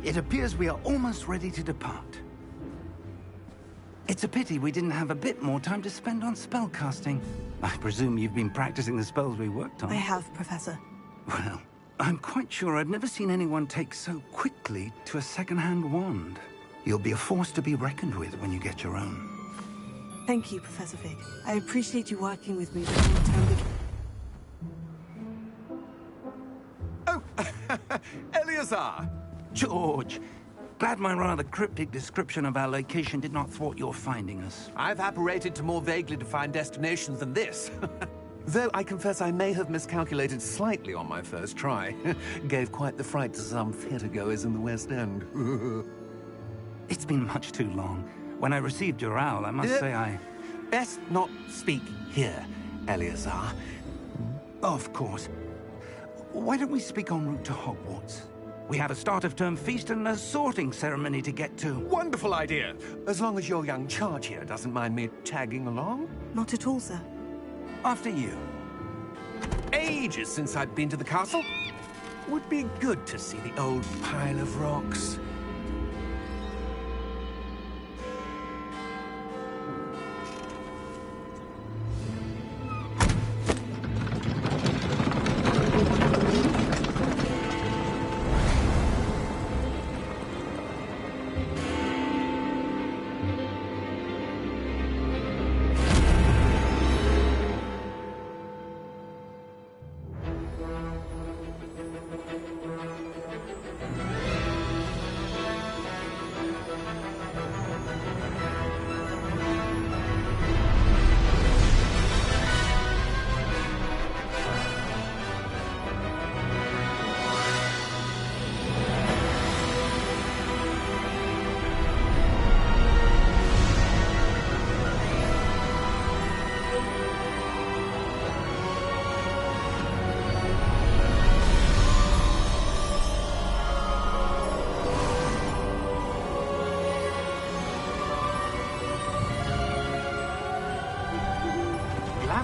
It appears we are almost ready to depart. It's a pity we didn't have a bit more time to spend on spellcasting. I presume you've been practicing the spells we worked on. I have, Professor. Well, I'm quite sure I've never seen anyone take so quickly to a second-hand wand. You'll be a force to be reckoned with when you get your own. Thank you, Professor Fig. I appreciate you working with me before the term begins. Oh, Eleazar! George! Glad my rather cryptic description of our location did not thwart your finding us. I've apparated to more vaguely defined destinations than this. Though I confess I may have miscalculated slightly on my first try. Gave quite the fright to some theatre-goers in the West End. It's been much too long. When I received your owl, I must say I... Best not speak here, Eleazar. Of course. Why don't we speak en route to Hogwarts? We have a start-of-term feast and a sorting ceremony to get to. Wonderful idea! As long as your young charge here doesn't mind me tagging along. Not at all, sir. After you. Ages since I've been to the castle. Would be good to see the old pile of rocks.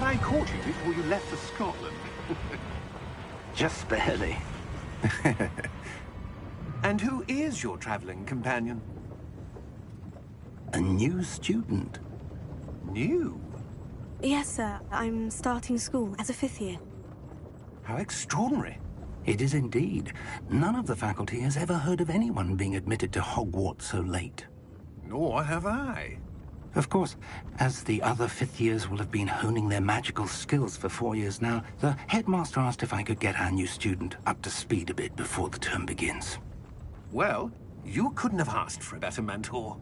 I caught you before you left for Scotland. Just barely. And who is your traveling companion? A new student. New? Yes, sir. I'm starting school as a 5th year. How extraordinary. It is indeed. None of the faculty has ever heard of anyone being admitted to Hogwarts so late. Nor have I. Of course, as the other 5th years will have been honing their magical skills for 4 years now, the headmaster asked if I could get our new student up to speed a bit before the term begins. Well, you couldn't have asked for a better mentor.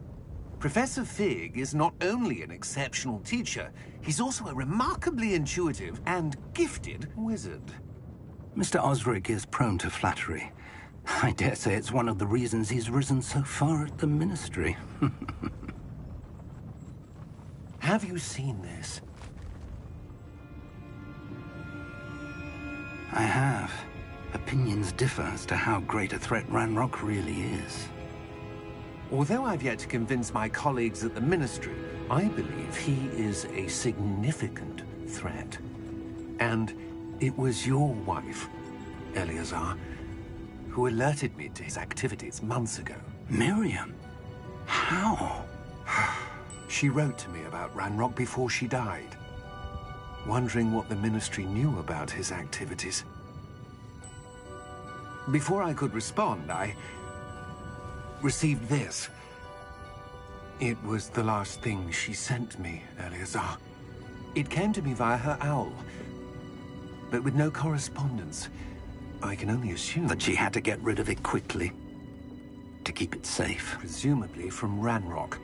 Professor Fig is not only an exceptional teacher, he's also a remarkably intuitive and gifted wizard. Mr. Osric is prone to flattery. I dare say it's one of the reasons he's risen so far at the Ministry. Have you seen this? I have. Opinions differ as to how great a threat Ranrock really is. Although I've yet to convince my colleagues at the Ministry, I believe he is a significant threat. And it was your wife, Eleazar, who alerted me to his activities months ago. Miriam? How? She wrote to me about Ranrock before she died, wondering what the Ministry knew about his activities. Before I could respond, I received this. It was the last thing she sent me, Eleazar. It came to me via her owl, but with no correspondence. I can only assume that she had to get rid of it quickly, to keep it safe. Presumably from Ranrock.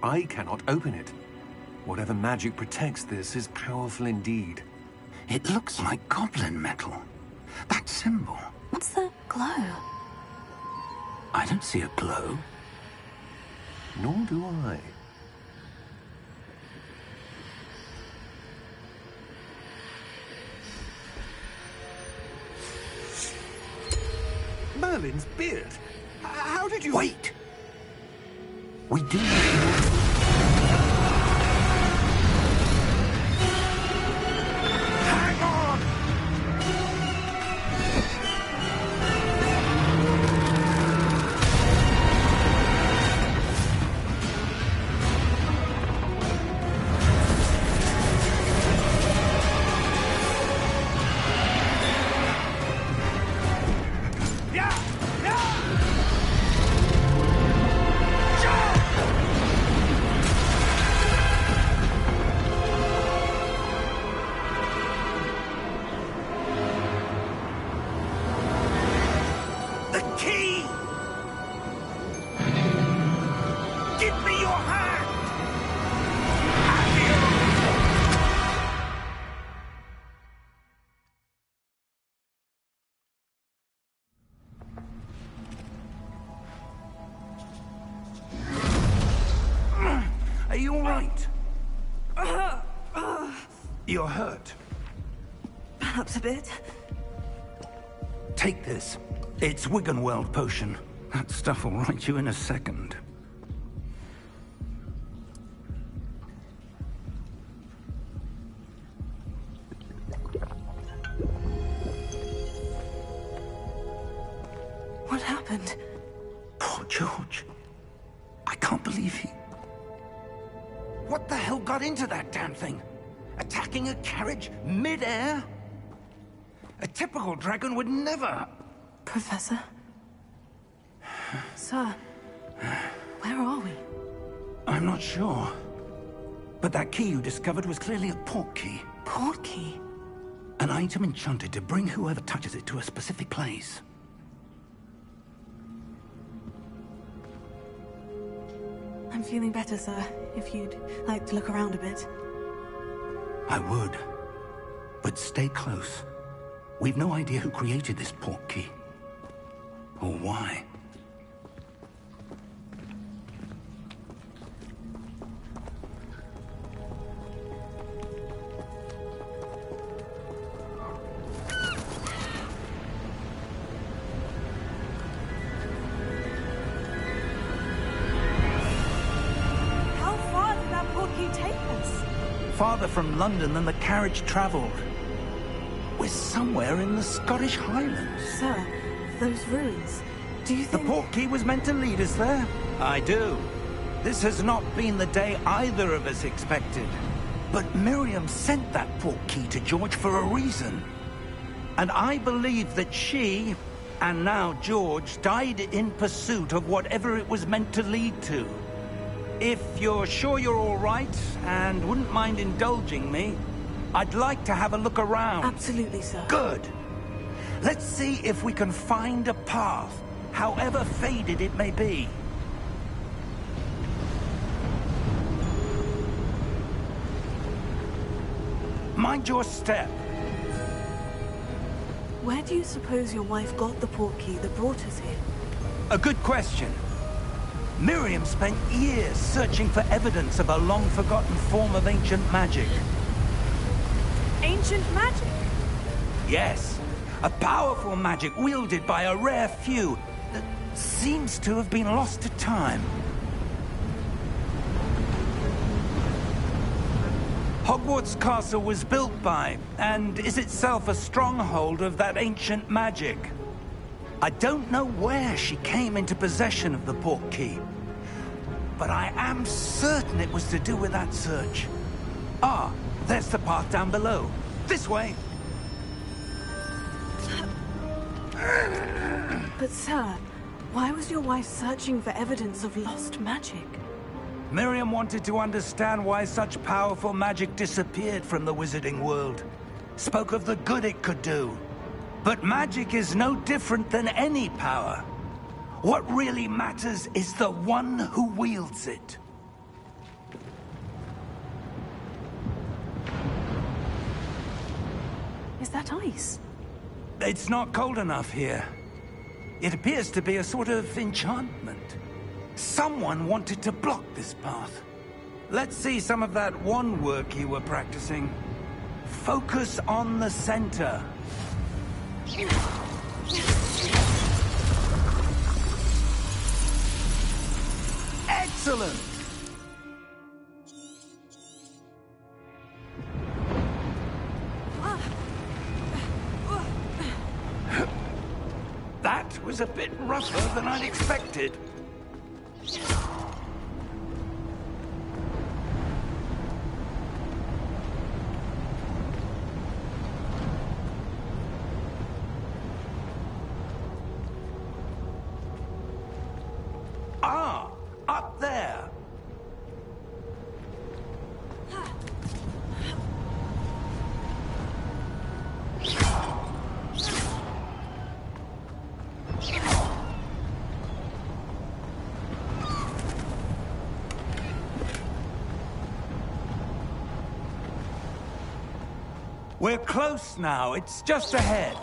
I cannot open it. Whatever magic protects this is powerful indeed. It looks like goblin metal. That symbol. What's the glow? I don't see a glow. Nor do I. Merlin's beard? How did you... Wait! We do... Hang on! right? You're hurt. Perhaps a bit. Take this. It's Wiggenweld potion. That stuff will right you in a second. What happened? Poor George. I can't believe he... What the hell got into that damn thing? Attacking a carriage mid-air? A typical dragon would never... Professor? Sir, where are we? I'm not sure. But that key you discovered was clearly a port key. Port key? An item enchanted to bring whoever touches it to a specific place. I'm feeling better, sir. If you'd like to look around a bit. I would. But stay close. We've no idea who created this port key. Or why. How far did that port key take us? Farther from London than the carriage traveled. We're somewhere in the Scottish Highlands. Sir, those ruins. Do you The think... port key was meant to lead us there? I do. This has not been the day either of us expected. But Miriam sent that port key to George for a reason. And I believe that she, and now George, died in pursuit of whatever it was meant to lead to. If you're sure you're all right, and wouldn't mind indulging me, I'd like to have a look around. Absolutely, sir. Good. Let's see if we can find a path, however faded it may be. Mind your step. Where do you suppose your wife got the port key that brought us here? A good question. Miriam spent years searching for evidence of a long-forgotten form of ancient magic. Ancient magic? Yes, a powerful magic wielded by a rare few that seems to have been lost to time. Hogwarts Castle was built by, and is itself a stronghold of that ancient magic. I don't know where she came into possession of the port key, but I am certain it was to do with that search. Ah, there's the path down below. This way. But sir, why was your wife searching for evidence of lost magic? Miriam wanted to understand why such powerful magic disappeared from the wizarding world. Spoke of the good it could do. But magic is no different than any power. What really matters is the one who wields it. Is that ice? It's not cold enough here. It appears to be a sort of enchantment. Someone wanted to block this path. Let's see some of that wand work you were practicing. Focus on the center. Excellent! That was a bit rougher than I'd expected. Ah, up there. We're close now. It's just ahead.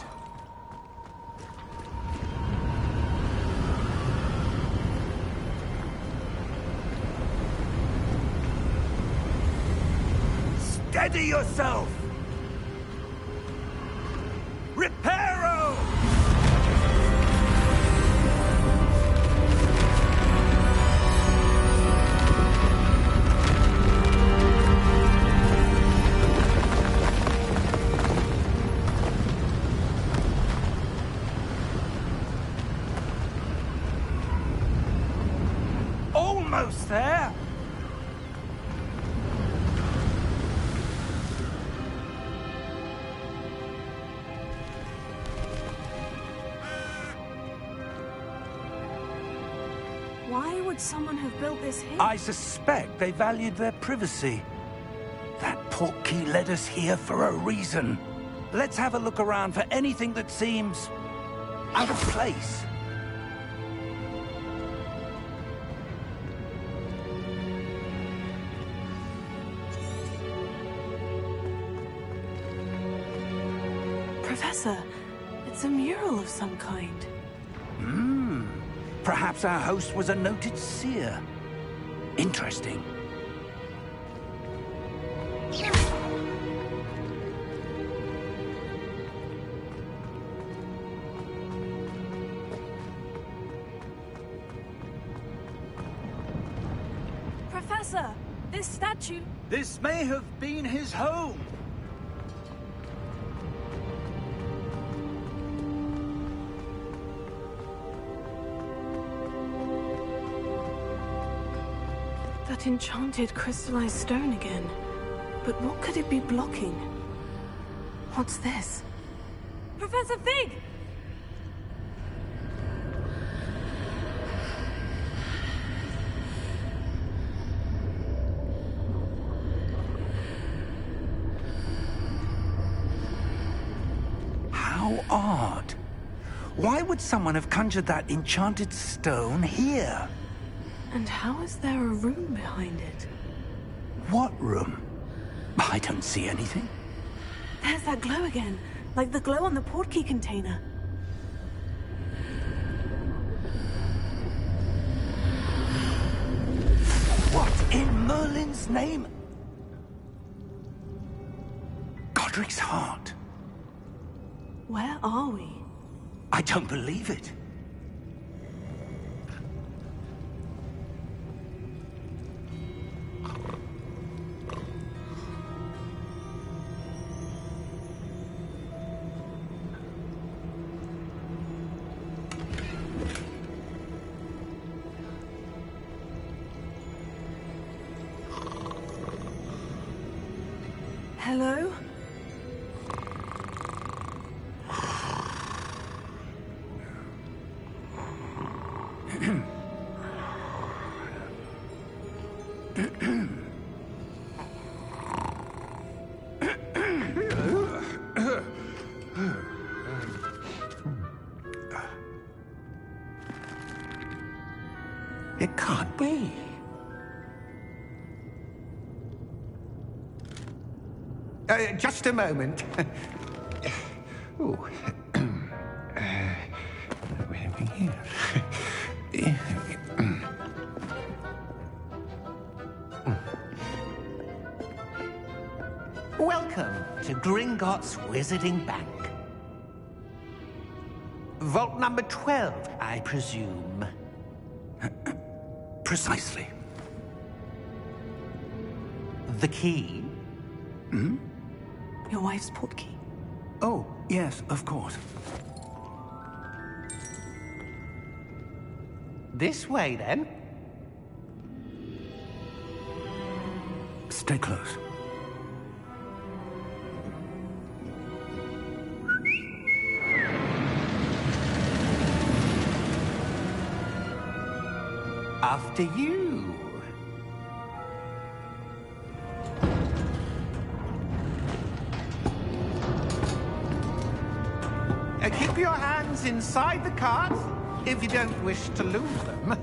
Steady yourself! Reparo! Almost there! Why would someone have built this here? I suspect they valued their privacy. That portkey led us here for a reason. Let's have a look around for anything that seems out of place. Professor, it's a mural of some kind. Perhaps our host was a noted seer. Interesting. Professor, this statue... This may have been his home. That enchanted crystallized stone again. But what could it be blocking? What's this? Professor Fig! How odd. Why would someone have conjured that enchanted stone here? And how is there a room behind it? What room? I don't see anything. There's that glow again, like the glow on the portkey container. What in Merlin's name? Godric's heart. Where are we? I don't believe it. Hello? It can't be. Just a moment. Oh. Where are we here? Welcome to Gringotts Wizarding Bank. Vault number 12, I presume. Precisely. The key? Your wife's portkey. Oh, yes, of course. This way, then. Stay close. After you. Keep your hands inside the cart if you don't wish to lose them.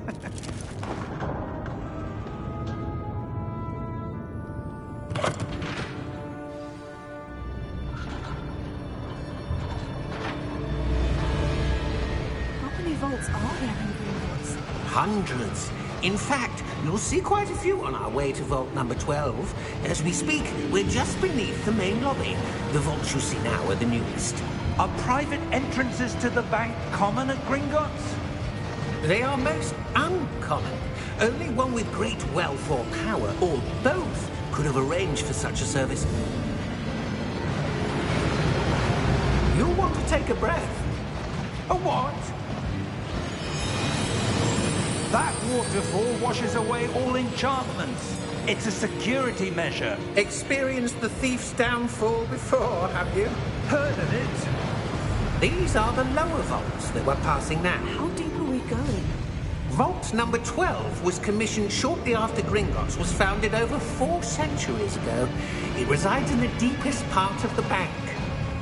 How many vaults are there in Hogwarts? Hundreds. In fact, you'll see quite a few on our way to vault number 12. As we speak, we're just beneath the main lobby. The vaults you see now are the newest. Are private entrances to the bank common at Gringotts? They are most uncommon. Only one with great wealth or power, or both, could have arranged for such a service. You'll want to take a breath. A what? That waterfall washes away all enchantments. It's a security measure. Experienced the thief's downfall before, have you? Heard of it? These are the lower vaults that we're passing now. How deep are we going? Vault number 12 was commissioned shortly after Gringotts was founded over 4 centuries ago. It resides in the deepest part of the bank.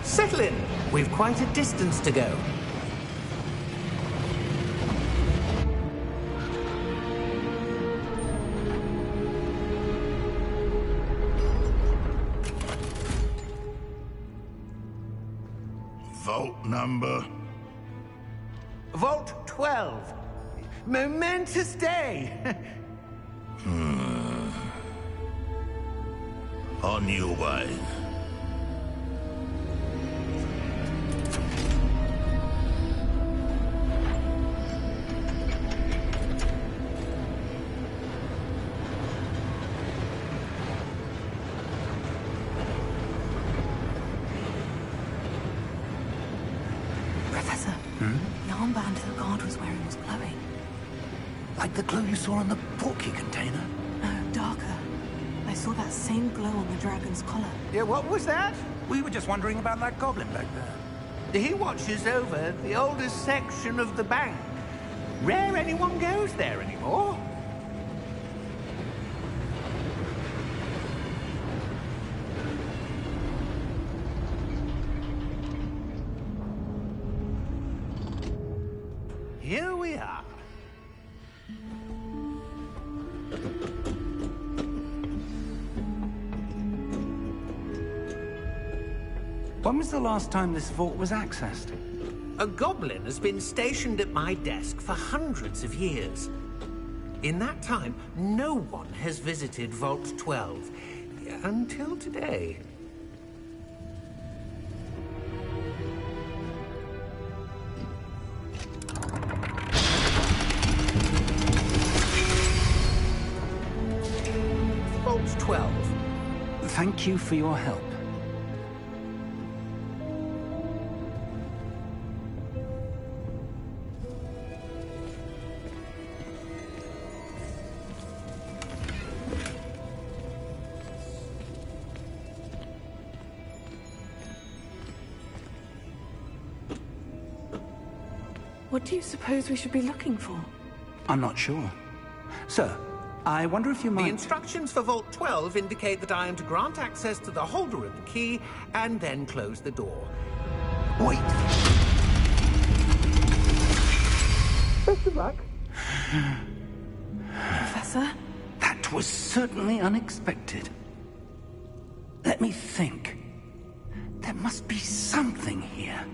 Settle in. We've quite a distance to go. Vault number? Vault 12. Momentous day. On your way. Professor, the armband the guard was wearing was glowing. Like the glow you saw on the portkey container? No, darker. I saw that same glow on the dragon's collar. Yeah, what was that? We were just wondering about that goblin back there. He watches over the oldest section of the bank. Rare anyone goes there anymore. Here we are. When was the last time this vault was accessed? A goblin has been stationed at my desk for hundreds of years. In that time, no one has visited Vault 12. Until today. Vault 12. Thank you for your help. What do you suppose we should be looking for? I'm not sure. Sir, I wonder if you might... The instructions for Vault 12 indicate that I am to grant access to the holder of the key and then close the door. Wait! Best of luck. Professor? That was certainly unexpected. Let me think. There must be something here.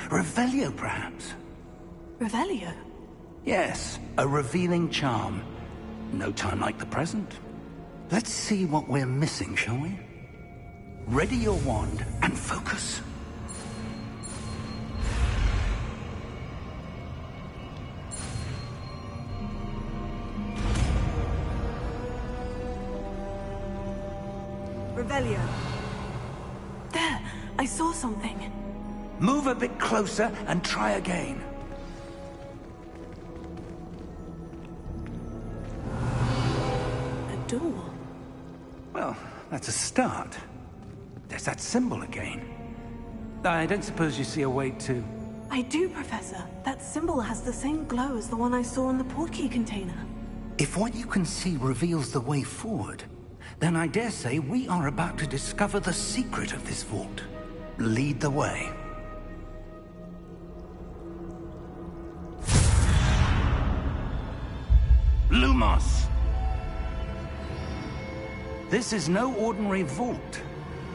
Revelio, perhaps? Revelio? Yes, a revealing charm. No time like the present. Let's see what we're missing, shall we? Ready your wand and focus. Revelio. There! I saw something. Move a bit closer and try again. A door. Well, that's a start. There's that symbol again. I don't suppose you see a way to... I do, Professor. That symbol has the same glow as the one I saw in the portkey container. If what you can see reveals the way forward, then I dare say we are about to discover the secret of this vault. Lead the way. Lumos! This is no ordinary vault.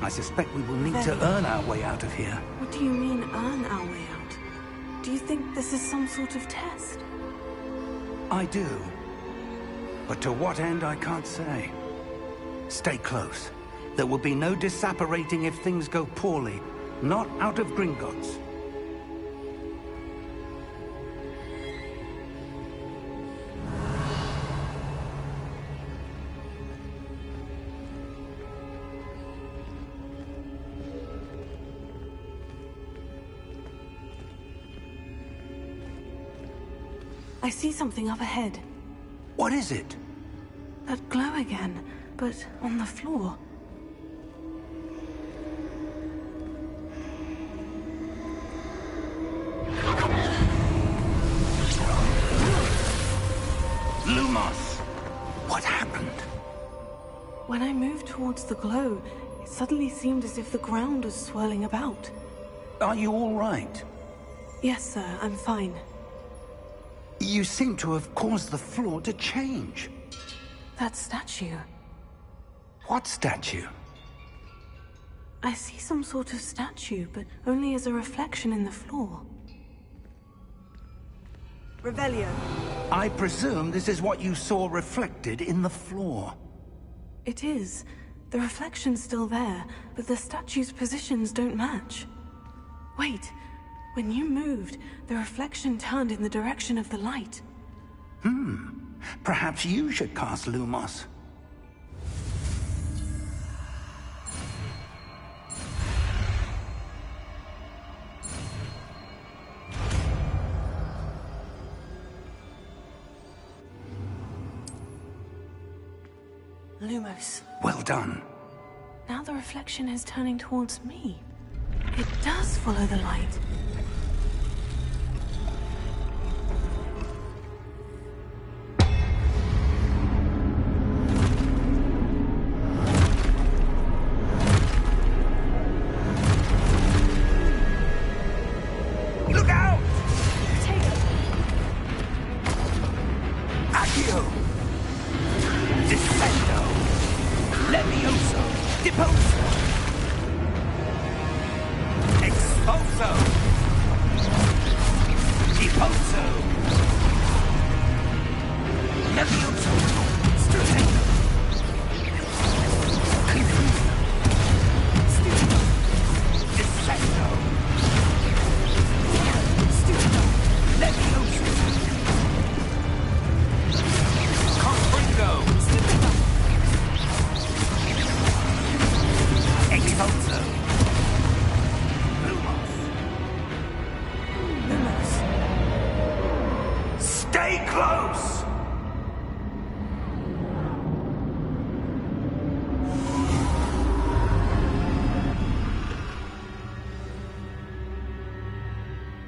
I suspect we will need to earn our way out of here. What do you mean, earn our way out? Do you think this is some sort of test? I do. But to what end, I can't say. Stay close. There will be no disapparating if things go poorly. Not out of Gringotts. I see something up ahead. What is it? That glow again, but on the floor. Lumos! What happened? When I moved towards the glow, it suddenly seemed as if the ground was swirling about. Are you all right? Yes, sir, I'm fine. You seem to have caused the floor to change. That statue. What statue? I see some sort of statue, but only as a reflection in the floor. Revelio. I presume this is what you saw reflected in the floor. It is. The reflection's still there, but the statue's positions don't match. Wait. When you moved, the reflection turned in the direction of the light. Perhaps you should cast Lumos. Lumos. Well done. Now the reflection is turning towards me. It does follow the light. Look out! Accio! Descendo! Levioso! Deposo! Expulso! Deposo! Levioso! Stupendo! Descendo! Levioso! Confringo! Expulso! Lumos. Stay close!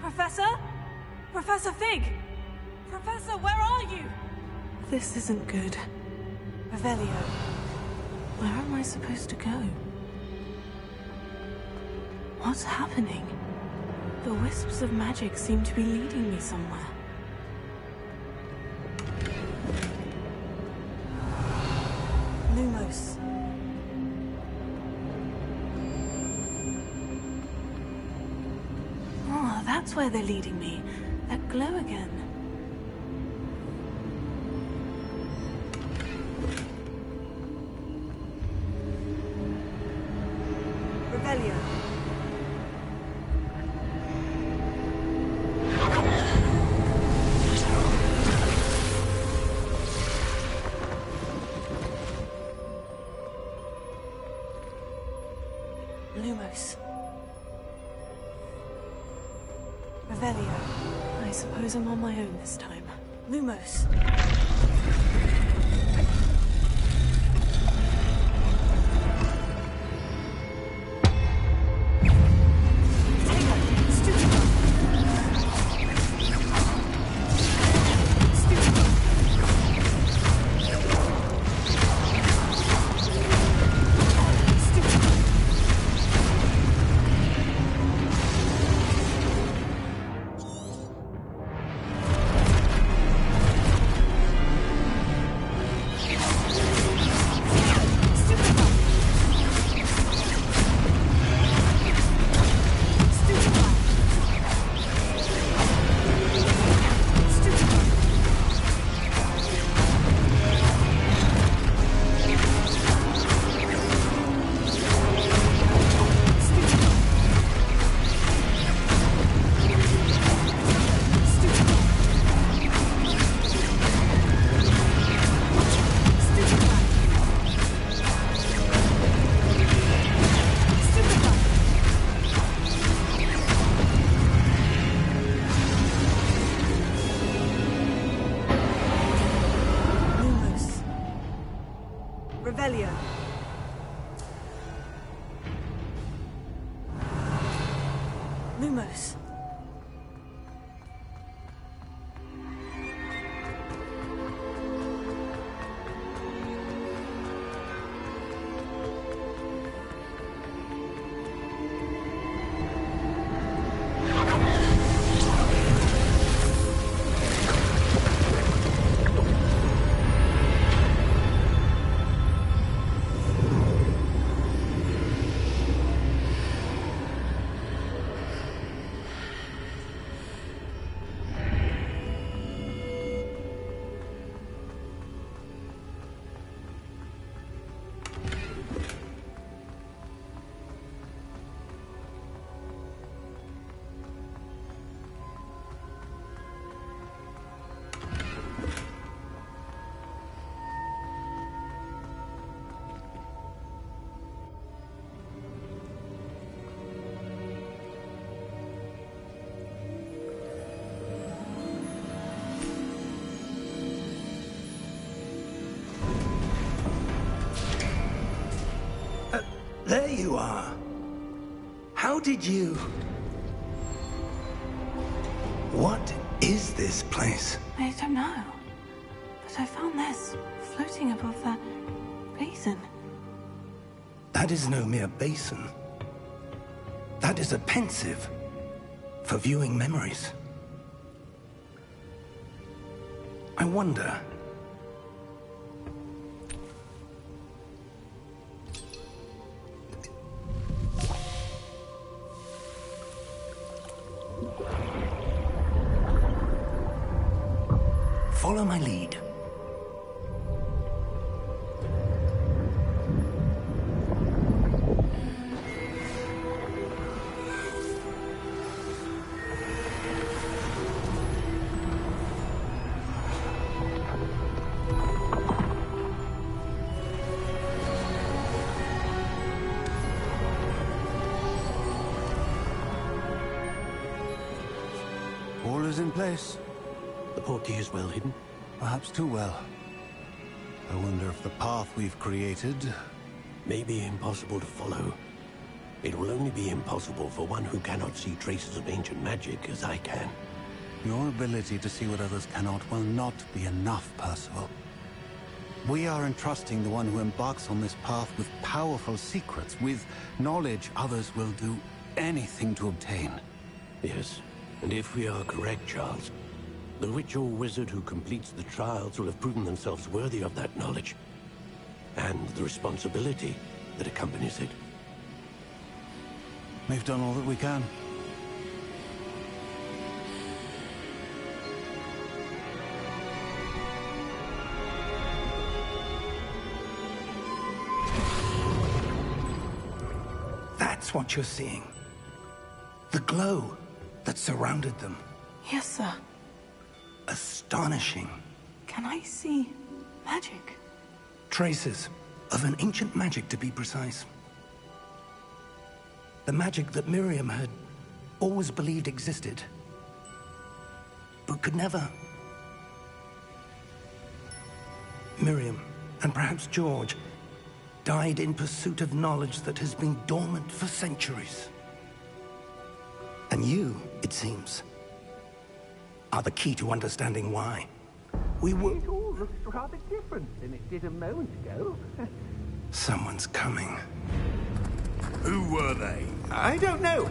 Professor? Professor Fig! Professor, where are you? This isn't good. Revelio. Where am I supposed to go? What's happening? The wisps of magic seem to be leading me somewhere. Lumos. Oh, that's where they're leading me. That glow again. Revelio. Lumos. Revelio. I suppose I'm on my own this time. Lumos. Lumos. There you are. How did you... What is this place? I don't know. But I found this floating above that basin. That is no mere basin. That is a pensive for viewing memories. I wonder... Follow my lead. All is in place. The portkey is well hidden. Perhaps too well. I wonder if the path we've created... May be impossible to follow. It will only be impossible for one who cannot see traces of ancient magic as I can. Your ability to see what others cannot will not be enough, Percival. We are entrusting the one who embarks on this path with powerful secrets, with knowledge others will do anything to obtain. Yes, and if we are correct, Charles, the witch or wizard who completes the trials will have proven themselves worthy of that knowledge, and the responsibility that accompanies it. We've done all that we can. That's what you're seeing. The glow that surrounded them. Yes, sir. Astonishing. Can I see magic? Traces of an ancient magic, to be precise. The magic that Miriam had always believed existed, but could never. Miriam, and perhaps George, died in pursuit of knowledge that has been dormant for centuries. And you, it seems, are the key to understanding why. We were... It all looks rather different than it did a moment ago. Someone's coming. Who were they? I don't know.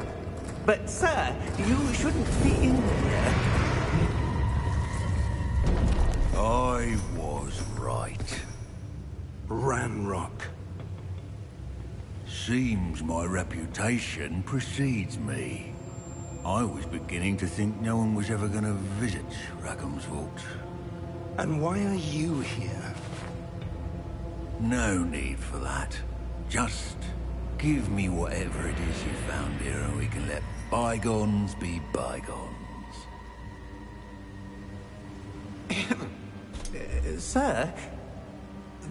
But, sir, you shouldn't be in here. I was right. Ranrock. Seems my reputation precedes me. I was beginning to think no one was ever going to visit Rackham's vault. And why are you here? No need for that. Just give me whatever it is you found here and we can let bygones be bygones. Sir,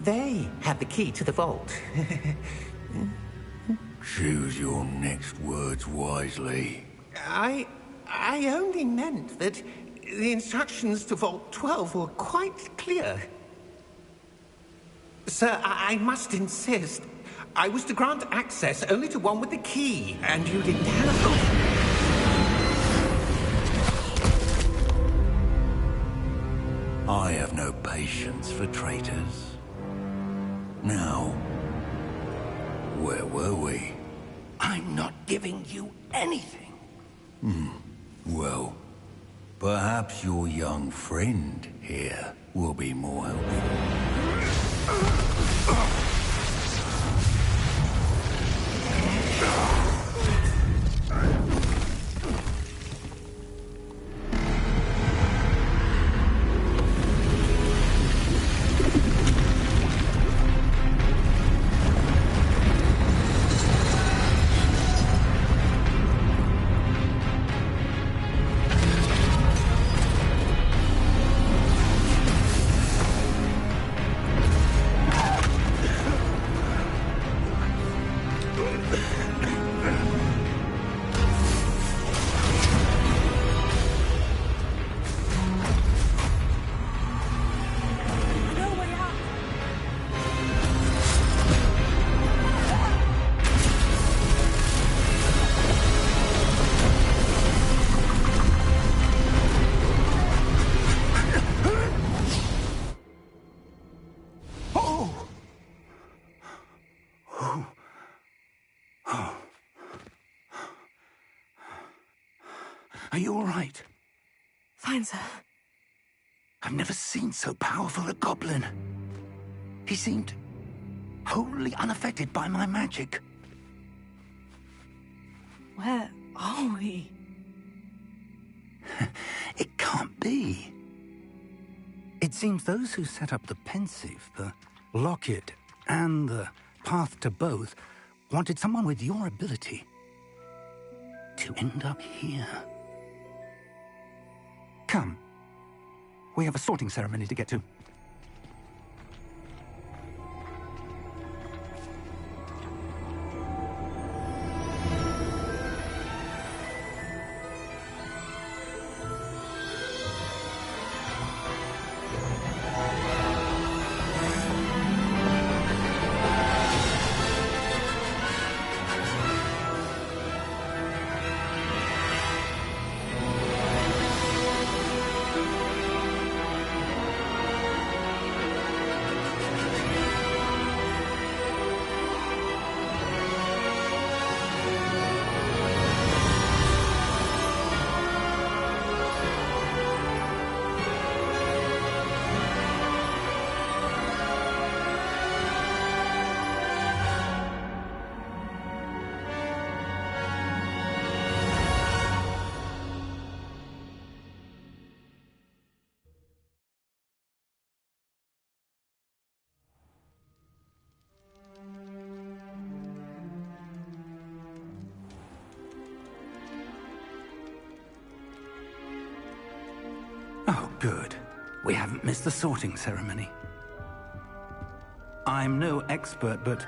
they have the key to the vault. Choose your next words wisely. I only meant that the instructions to Vault 12 were quite clear. Sir, I must insist. I was to grant access only to one with the key, and you didn't have them. patience for traitors. Now, where were we? I'm not giving you anything. Well, perhaps your young friend here will be more helpful. Are you all right? Fine, sir. I've never seen so powerful a goblin. He seemed wholly unaffected by my magic. Where are we? It can't be. It seems those who set up the pensive, the locket, and the path to both wanted someone with your ability to end up here. Come. We have a sorting ceremony to get to. Oh, good. We haven't missed the sorting ceremony. I'm no expert, but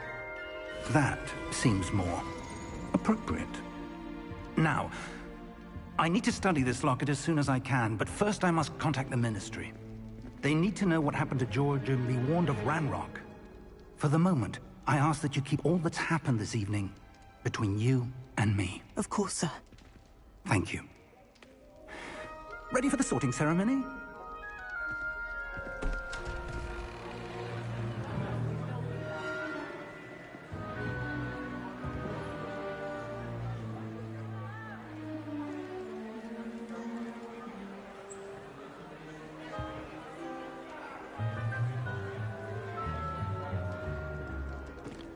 that seems more appropriate. Now, I need to study this locket as soon as I can, but first I must contact the Ministry. They need to know what happened to George and be warned of Ranrock. For the moment, I ask that you keep all that's happened this evening between you and me. Of course, sir. Thank you. Ready for the sorting ceremony?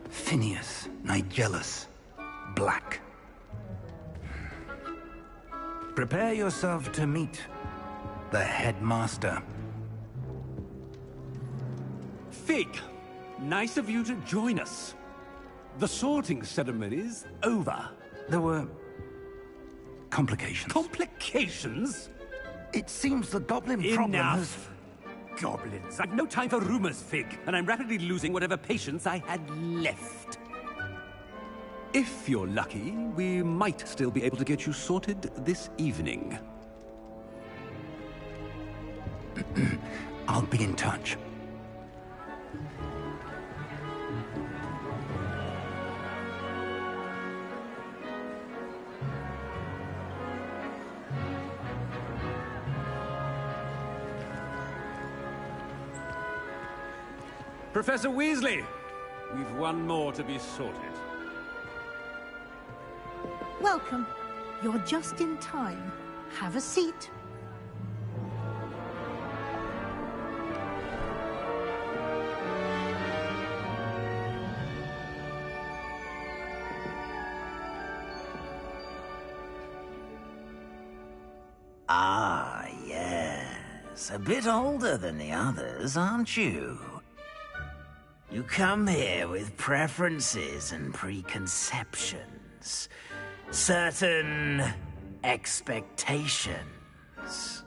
Phineas, Nigellus, Black. Prepare yourself to meet the headmaster. Fig, nice of you to join us. The sorting ceremony's over. There were complications. Complications? It seems the goblin problem has... Enough! Goblins. I've no time for rumors, Fig, and I'm rapidly losing whatever patience I had left. If you're lucky, we might still be able to get you sorted this evening. I'll be in touch. Professor Weasley, we've one more to be sorted. Welcome. You're just in time. Have a seat. Ah, yes. A bit older than the others, aren't you? You come here with preferences and preconceptions. Certain expectations.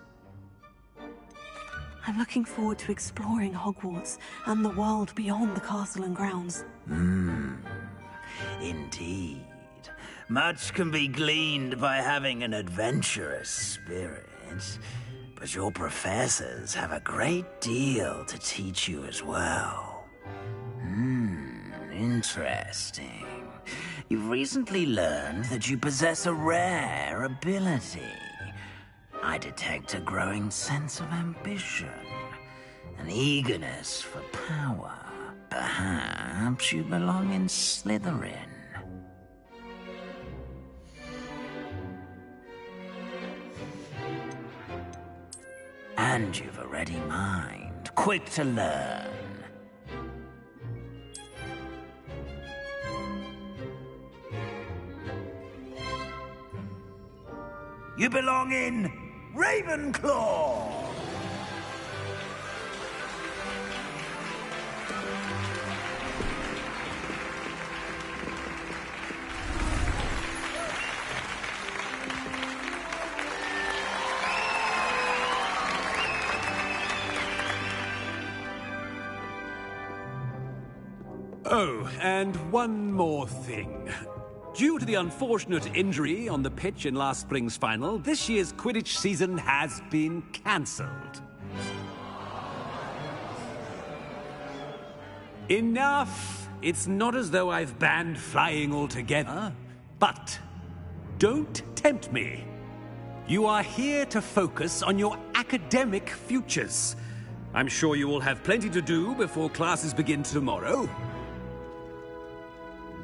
I'm looking forward to exploring Hogwarts and the world beyond the castle and grounds. Indeed. Much can be gleaned by having an adventurous spirit, but your professors have a great deal to teach you as well. Interesting. You've recently learned that you possess a rare ability. I detect a growing sense of ambition, an eagerness for power. Perhaps you belong in Slytherin. And you've a ready mind, quick to learn. You belong in Ravenclaw! Oh, and one more thing. Due to the unfortunate injury on the pitch in last spring's final, this year's Quidditch season has been cancelled. Enough! It's not as though I've banned flying altogether. But don't tempt me. You are here to focus on your academic futures. I'm sure you will have plenty to do before classes begin tomorrow.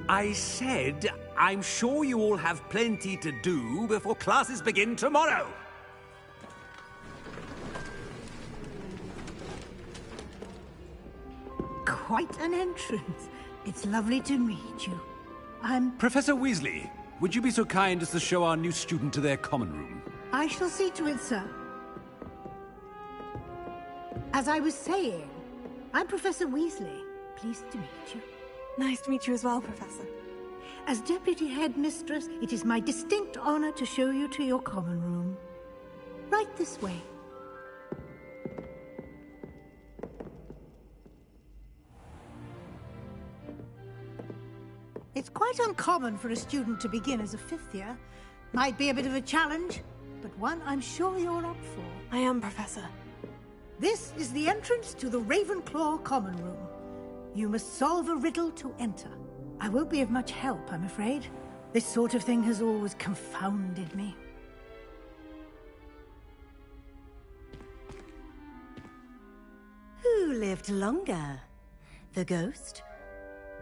I said, I'm sure you all have plenty to do before classes begin tomorrow. Quite an entrance. It's lovely to meet you. Professor Weasley, would you be so kind as to show our new student to their common room? I shall see to it, sir. As I was saying, I'm Professor Weasley. Pleased to meet you. Nice to meet you as well, Professor. As Deputy Headmistress, it is my distinct honor to show you to your common room. Right this way. It's quite uncommon for a student to begin as a fifth year. Might be a bit of a challenge, but one I'm sure you're up for. I am, Professor. This is the entrance to the Ravenclaw common room. You must solve a riddle to enter. I won't be of much help, I'm afraid. This sort of thing has always confounded me. Who lived longer? The ghost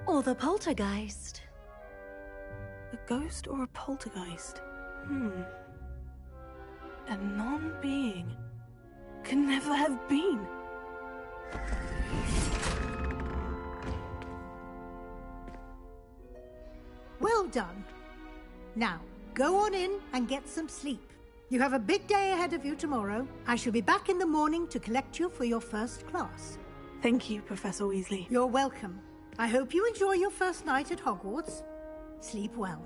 or the poltergeist? A ghost or a poltergeist? A non-being can never have been. Well done. Now, go on in and get some sleep. You have a big day ahead of you tomorrow. I shall be back in the morning to collect you for your first class. Thank you, Professor Weasley. You're welcome. I hope you enjoy your first night at Hogwarts. Sleep well.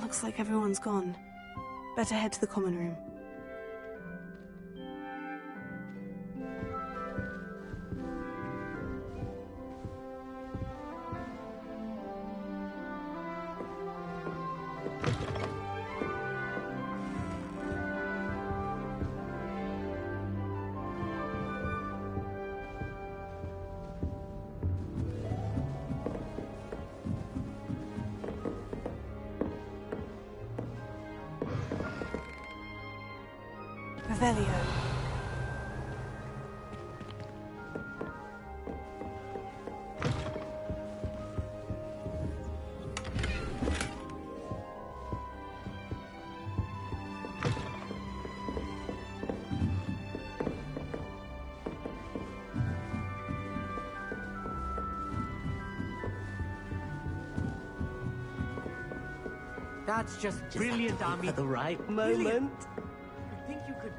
Looks like everyone's gone. Better head to the common room. Revelio. That's just brilliant, Army. At the right moment. I think you could...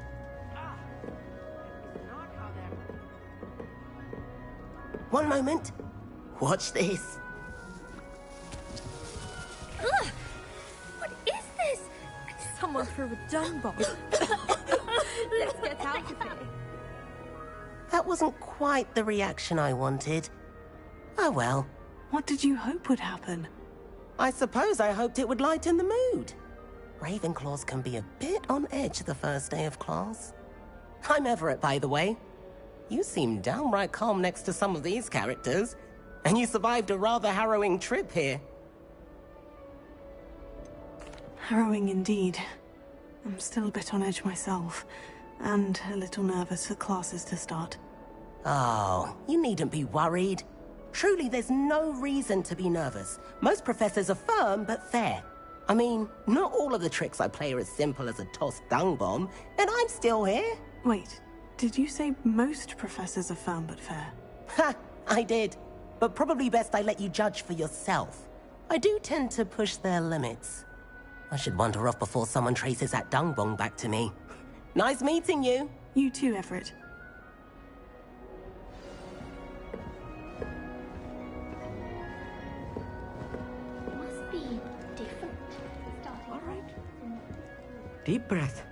It's not how that... One moment. Watch this. Ugh! What is this? Someone threw a dung bomb. Let's get out of here. That wasn't quite the reaction I wanted. Oh well. What did you hope would happen? I suppose I hoped it would lighten the mood. Ravenclaws can be a bit on edge the first day of class. I'm Everett, by the way. You seem downright calm next to some of these characters, and you survived a rather harrowing trip here. Harrowing indeed. I'm still a bit on edge myself, and a little nervous for classes to start. Oh, you needn't be worried. Truly, there's no reason to be nervous. Most professors are firm but fair. I mean, not all of the tricks I play are as simple as a tossed dung bomb, and I'm still here. Wait, did you say most professors are firm but fair? Ha, I did. But probably best I let you judge for yourself. I do tend to push their limits. I should wander off before someone traces that dung bomb back to me. Nice meeting you. You too, Everett. Deep breath.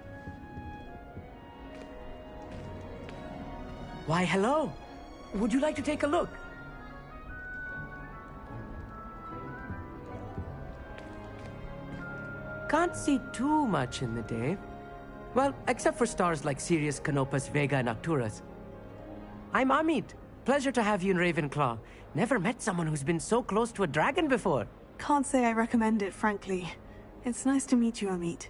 Why, hello. Would you like to take a look? Can't see too much in the day. Well, except for stars like Sirius, Canopus, Vega, and Arcturus. I'm Amit. Pleasure to have you in Ravenclaw. Never met someone who's been so close to a dragon before. Can't say I recommend it, frankly. It's nice to meet you, Amit.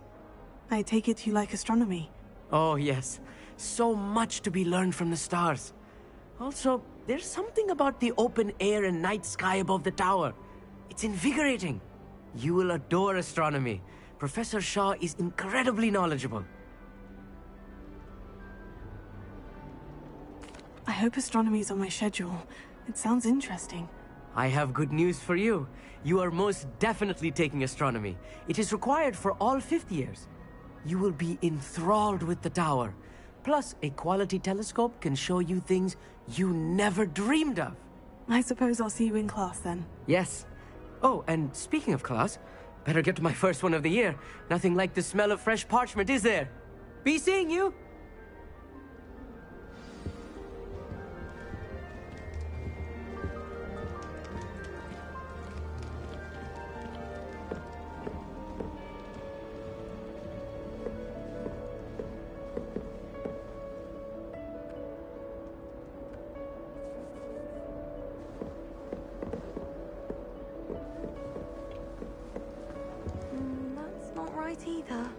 I take it you like astronomy. Oh, yes. So much to be learned from the stars. Also, there's something about the open air and night sky above the tower. It's invigorating. You will adore astronomy. Professor Shaw is incredibly knowledgeable. I hope astronomy's on my schedule. It sounds interesting. I have good news for you. You are most definitely taking astronomy. It is required for all 5th years. You will be enthralled with the tower. Plus, a quality telescope can show you things you never dreamed of. I suppose I'll see you in class then. Yes. Oh, and speaking of class, better get to my first one of the year. Nothing like the smell of fresh parchment, is there? Be seeing you! That's not right either.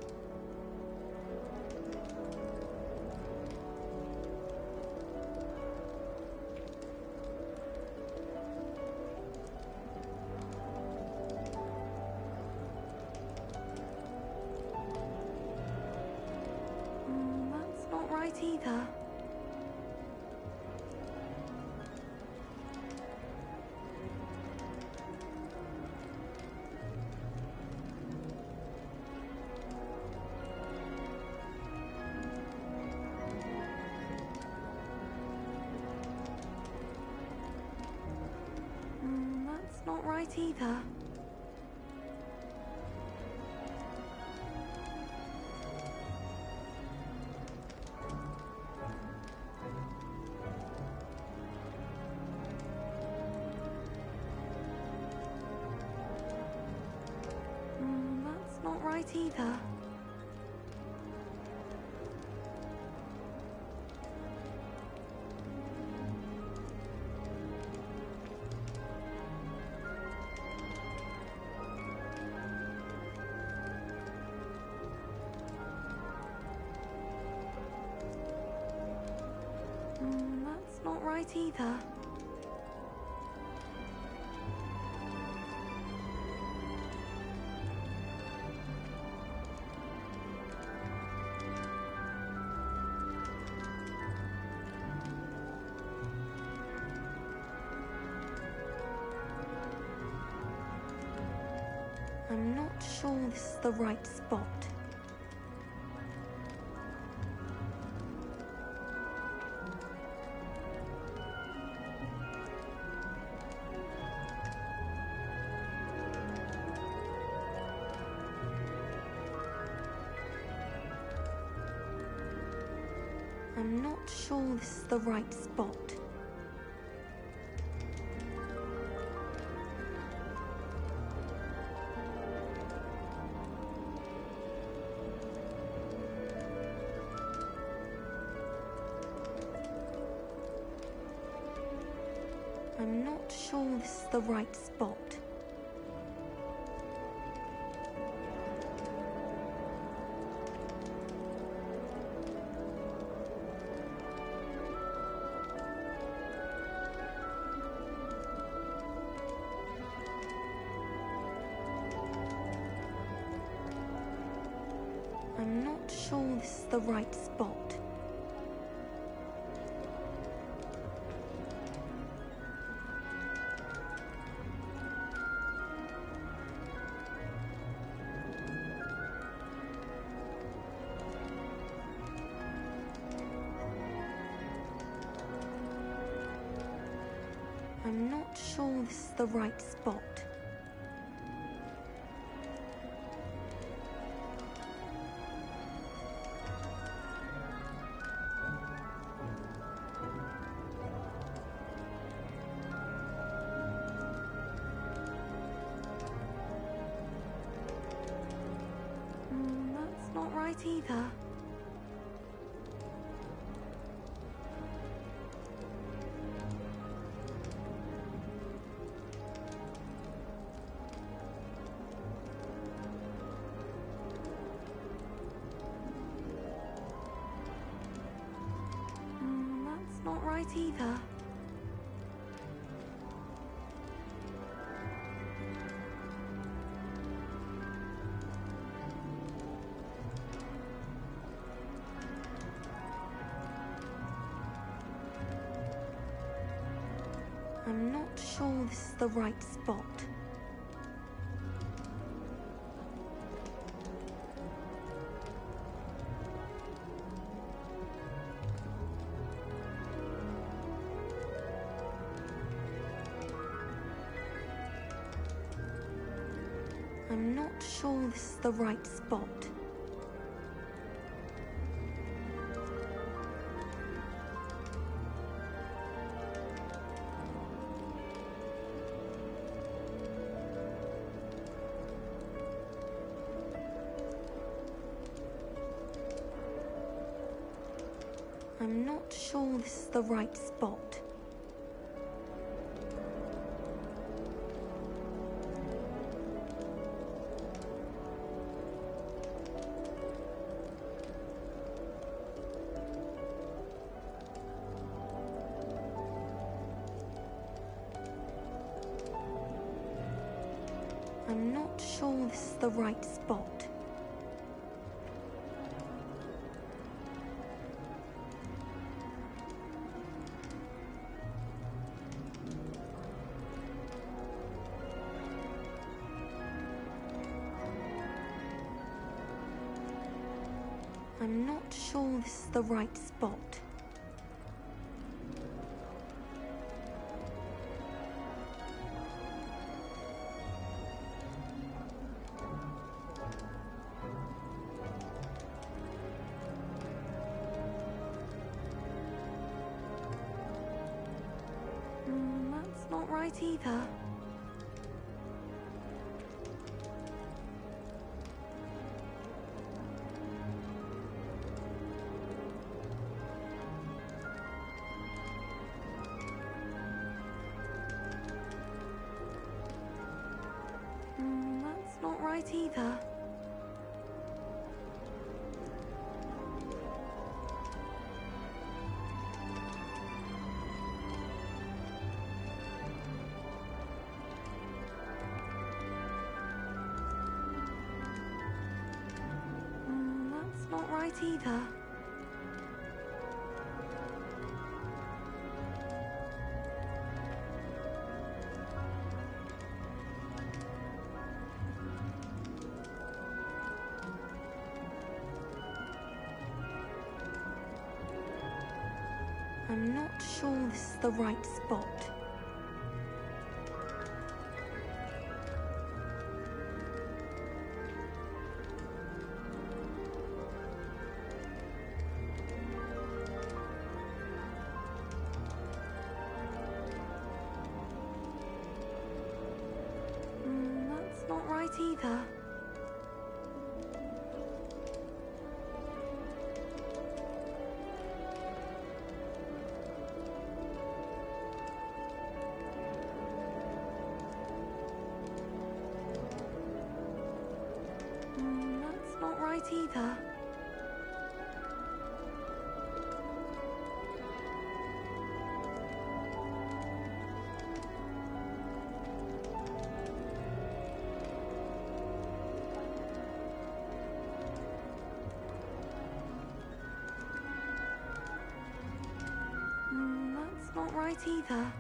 That's not right either. That's not right either. That's not right either. not right either. I'm not sure this is the right spot. I'm not sure this is the right spot. I'm not sure this is the right spot. I'm not sure this is the right spot. I'm not sure this is the right spot. That's not right either. That's not right either. I'm not sure this is the right spot. I'm not sure this is the right spot. I'm not sure this is the right spot. I'm not sure this is the right spot. I'm not sure this is the right spot. That's not right either. That's not right either. not right either. I'm not sure this is the right spot. That's not right either. That's not right either. That's not right either.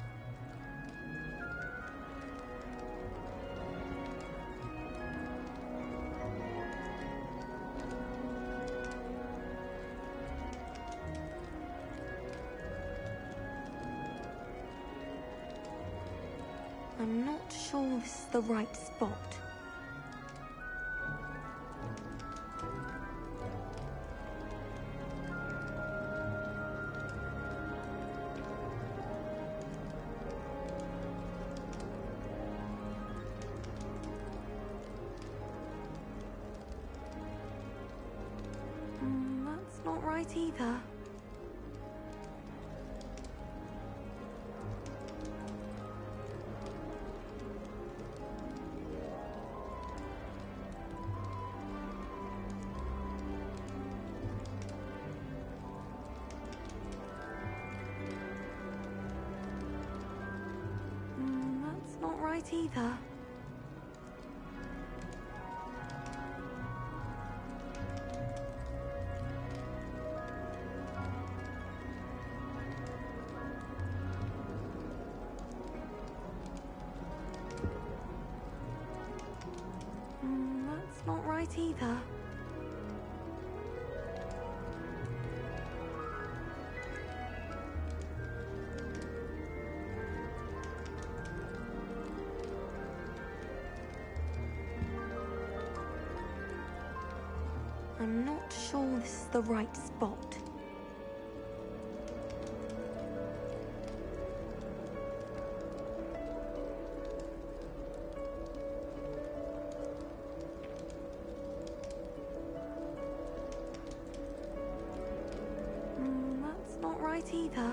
I'm not sure this is the right spot. That's not right either. That's not right either. That's not right either. I'm not sure this is the right spot. That's not right either.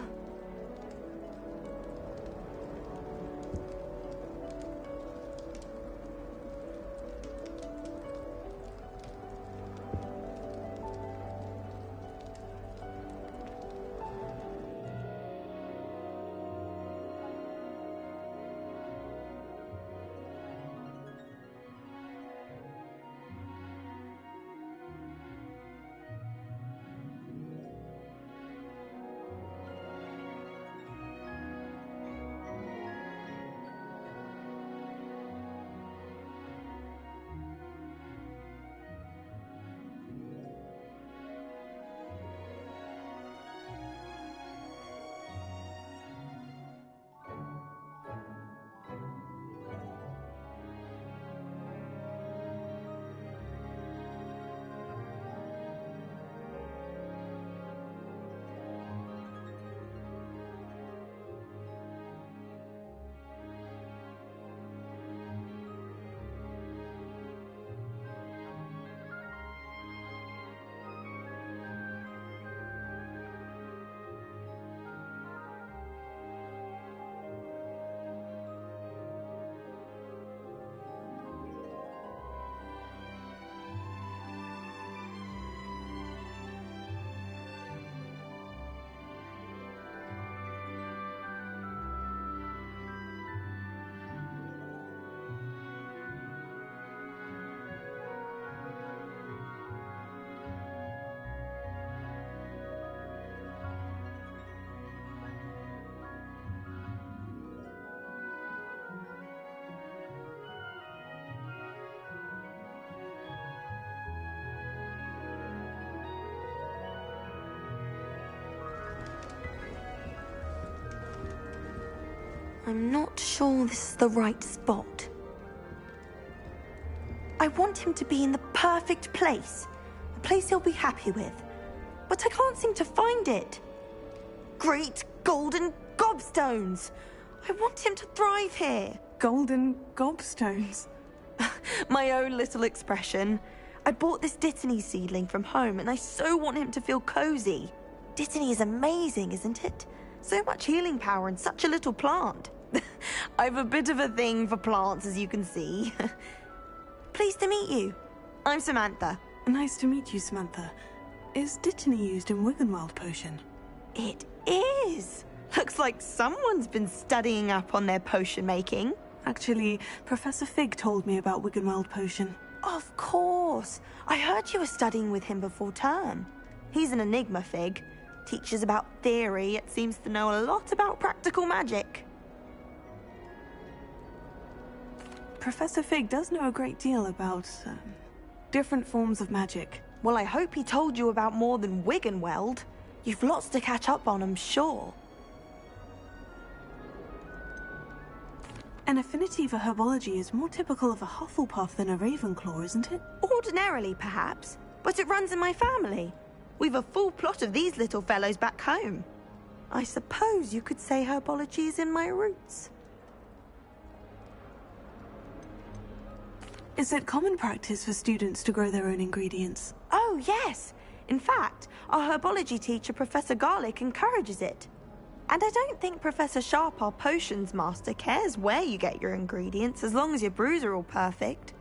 I'm not sure this is the right spot. I want him to be in the perfect place. A place he'll be happy with. But I can't seem to find it. Great golden gobstones! I want him to thrive here. Golden gobstones? My own little expression. I bought this Dittany seedling from home and I so want him to feel cozy. Dittany is amazing, isn't it? So much healing power in such a little plant. I've a bit of a thing for plants, as you can see. Pleased to meet you. I'm Samantha. Nice to meet you, Samantha. Is Dittany used in Wiggenweld potion? It is. Looks like someone's been studying up on their potion making. Actually, Professor Fig told me about Wiggenweld potion. Of course. I heard you were studying with him before term. He's an enigma, Fig. Teaches about theory, yet seems to know a lot about practical magic. Professor Fig does know a great deal about different forms of magic. Well, I hope he told you about more than Wiggenweld. You've lots to catch up on, I'm sure. An affinity for herbology is more typical of a Hufflepuff than a Ravenclaw, isn't it? Ordinarily, perhaps, but it runs in my family. We've a full plot of these little fellows back home. I suppose you could say herbology is in my roots. Is it common practice for students to grow their own ingredients? Oh, yes. In fact, our herbology teacher, Professor Garlick, encourages it. And I don't think Professor Sharp, our potions master, cares where you get your ingredients, as long as your brews are all perfect.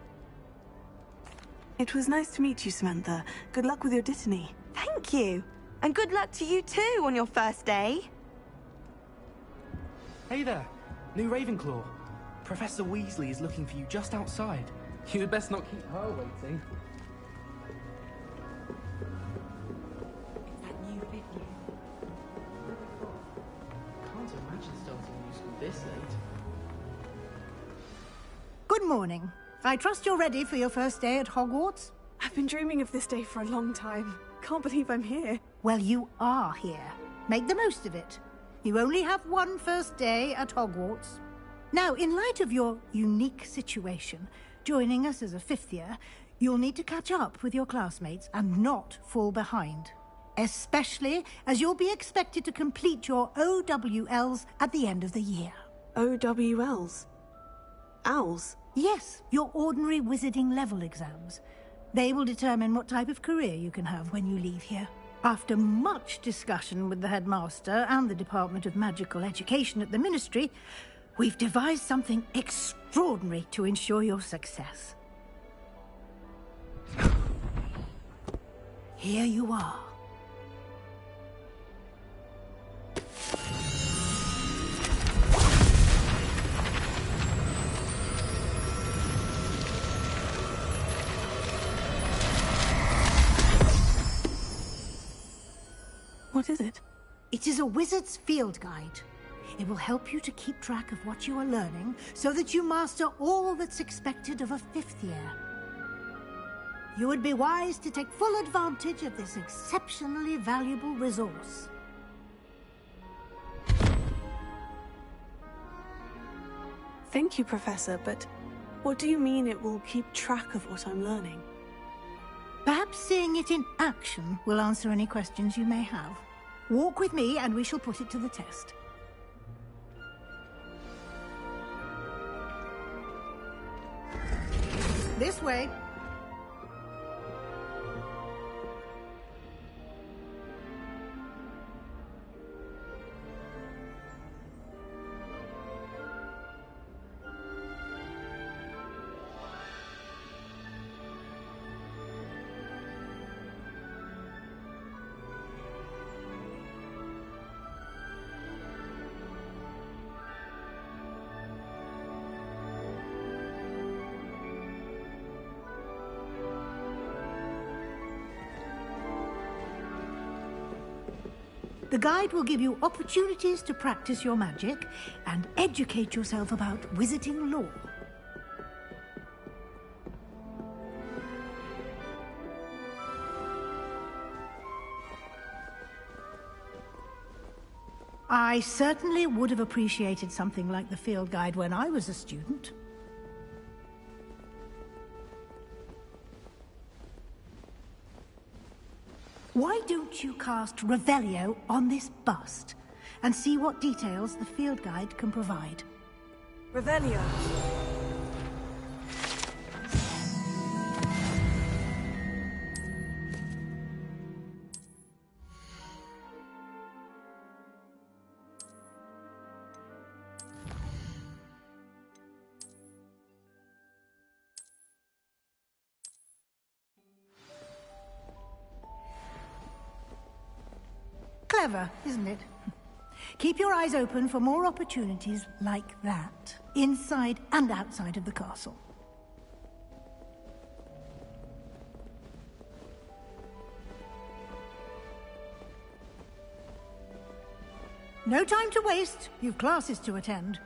It was nice to meet you, Samantha. Good luck with your Dittany. Thank you. And good luck to you too on your first day. Hey there, new Ravenclaw. Professor Weasley is looking for you just outside. You'd best not keep her waiting. It's that new fifth year. Can't imagine starting new school this late. Good morning. I trust you're ready for your first day at Hogwarts? I've been dreaming of this day for a long time. Can't believe I'm here. Well, you are here. Make the most of it. You only have one first day at Hogwarts. Now, in light of your unique situation, joining us as a fifth year, you'll need to catch up with your classmates and not fall behind. Especially as you'll be expected to complete your OWLs at the end of the year. OWLs? Owls? Yes, your ordinary wizarding level exams. They will determine what type of career you can have when you leave here. After much discussion with the headmaster and the Department of Magical Education at the Ministry, we've devised something extraordinary to ensure your success. Here you are. What is it? It is a wizard's field guide. It will help you to keep track of what you are learning so that you master all that's expected of a fifth year. You would be wise to take full advantage of this exceptionally valuable resource. Thank you, Professor, but what do you mean it will keep track of what I'm learning? Perhaps seeing it in action will answer any questions you may have. Walk with me and we shall put it to the test. This way. The guide will give you opportunities to practice your magic and educate yourself about wizarding lore. I certainly would have appreciated something like the field guide when I was a student. Why don't you cast Revelio on this bust and see what details the field guide can provide? Revelio. Clever, isn't it? Keep your eyes open for more opportunities like that, inside and outside of the castle. No time to waste. You've classes to attend.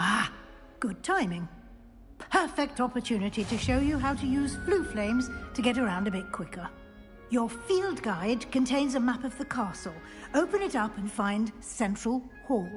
Ah, good timing. Perfect opportunity to show you how to use flue flames to get around a bit quicker. Your field guide contains a map of the castle. Open it up and find Central Hall.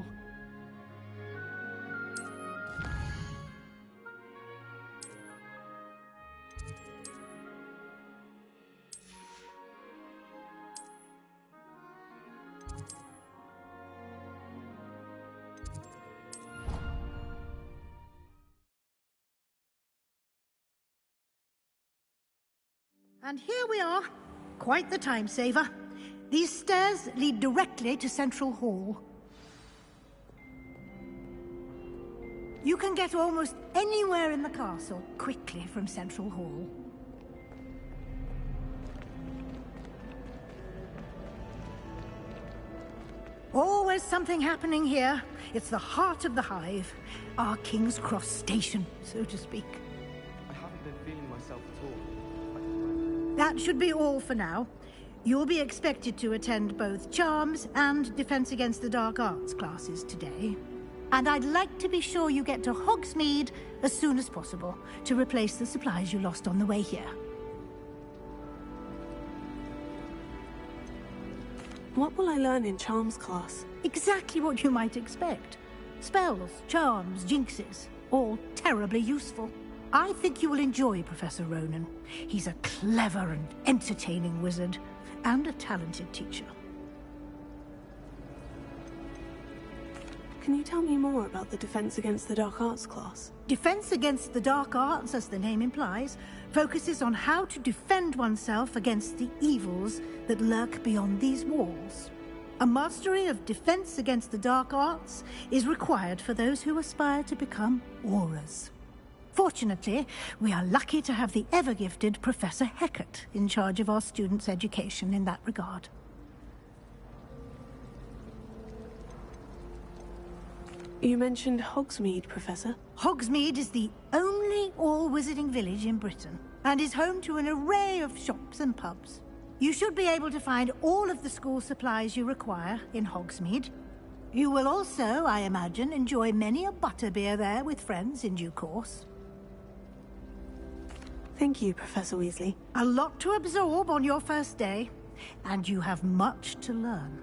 And here we are. Quite the time saver. These stairs lead directly to Central Hall. You can get almost anywhere in the castle quickly from Central Hall. Always something happening here. It's the heart of the hive. Our King's Cross station, so to speak. I haven't been feeling myself at all. That should be all for now. You'll be expected to attend both Charms and Defense Against the Dark Arts classes today. And I'd like to be sure you get to Hogsmeade as soon as possible to replace the supplies you lost on the way here. What will I learn in Charms class? Exactly what you might expect. Spells, charms, jinxes, all terribly useful. I think you will enjoy Professor Ronan. He's a clever and entertaining wizard, and a talented teacher. Can you tell me more about the Defense Against the Dark Arts class? Defense Against the Dark Arts, as the name implies, focuses on how to defend oneself against the evils that lurk beyond these walls. A mastery of Defense Against the Dark Arts is required for those who aspire to become Aurors. Fortunately, we are lucky to have the ever-gifted Professor Hecat in charge of our students' education in that regard. You mentioned Hogsmeade, Professor. Hogsmeade is the only all-wizarding village in Britain, and is home to an array of shops and pubs. You should be able to find all of the school supplies you require in Hogsmeade. You will also, I imagine, enjoy many a butterbeer there with friends in due course. Thank you, Professor Weasley. A lot to absorb on your first day, and you have much to learn.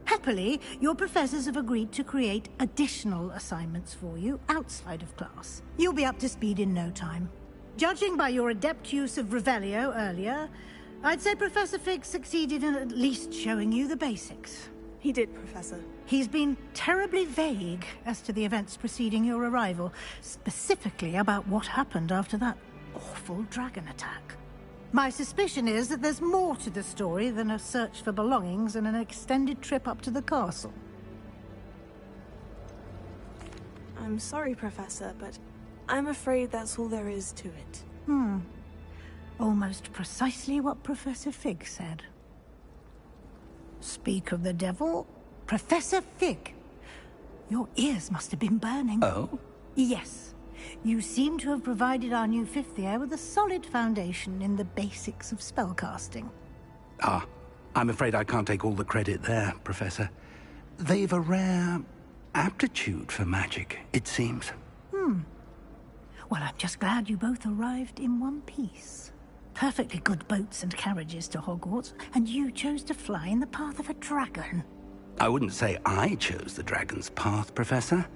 Happily, your professors have agreed to create additional assignments for you outside of class. You'll be up to speed in no time. Judging by your adept use of Revelio earlier, I'd say Professor Fig succeeded in at least showing you the basics. He did, Professor. He's been terribly vague as to the events preceding your arrival, specifically about what happened after that awful dragon attack. My suspicion is that there's more to the story than a search for belongings and an extended trip up to the castle. I'm sorry, Professor, but I'm afraid that's all there is to it. Almost precisely what Professor Fig said. Speak of the devil, Professor Fig. Your ears must have been burning. Oh? Yes. You seem to have provided our new fifth year with a solid foundation in the basics of spellcasting. Ah, I'm afraid I can't take all the credit there, Professor. They've a rare aptitude for magic, it seems. Well, I'm just glad you both arrived in one piece. Perfectly good boats and carriages to Hogwarts, and you chose to fly in the path of a dragon. I wouldn't say I chose the dragon's path, Professor.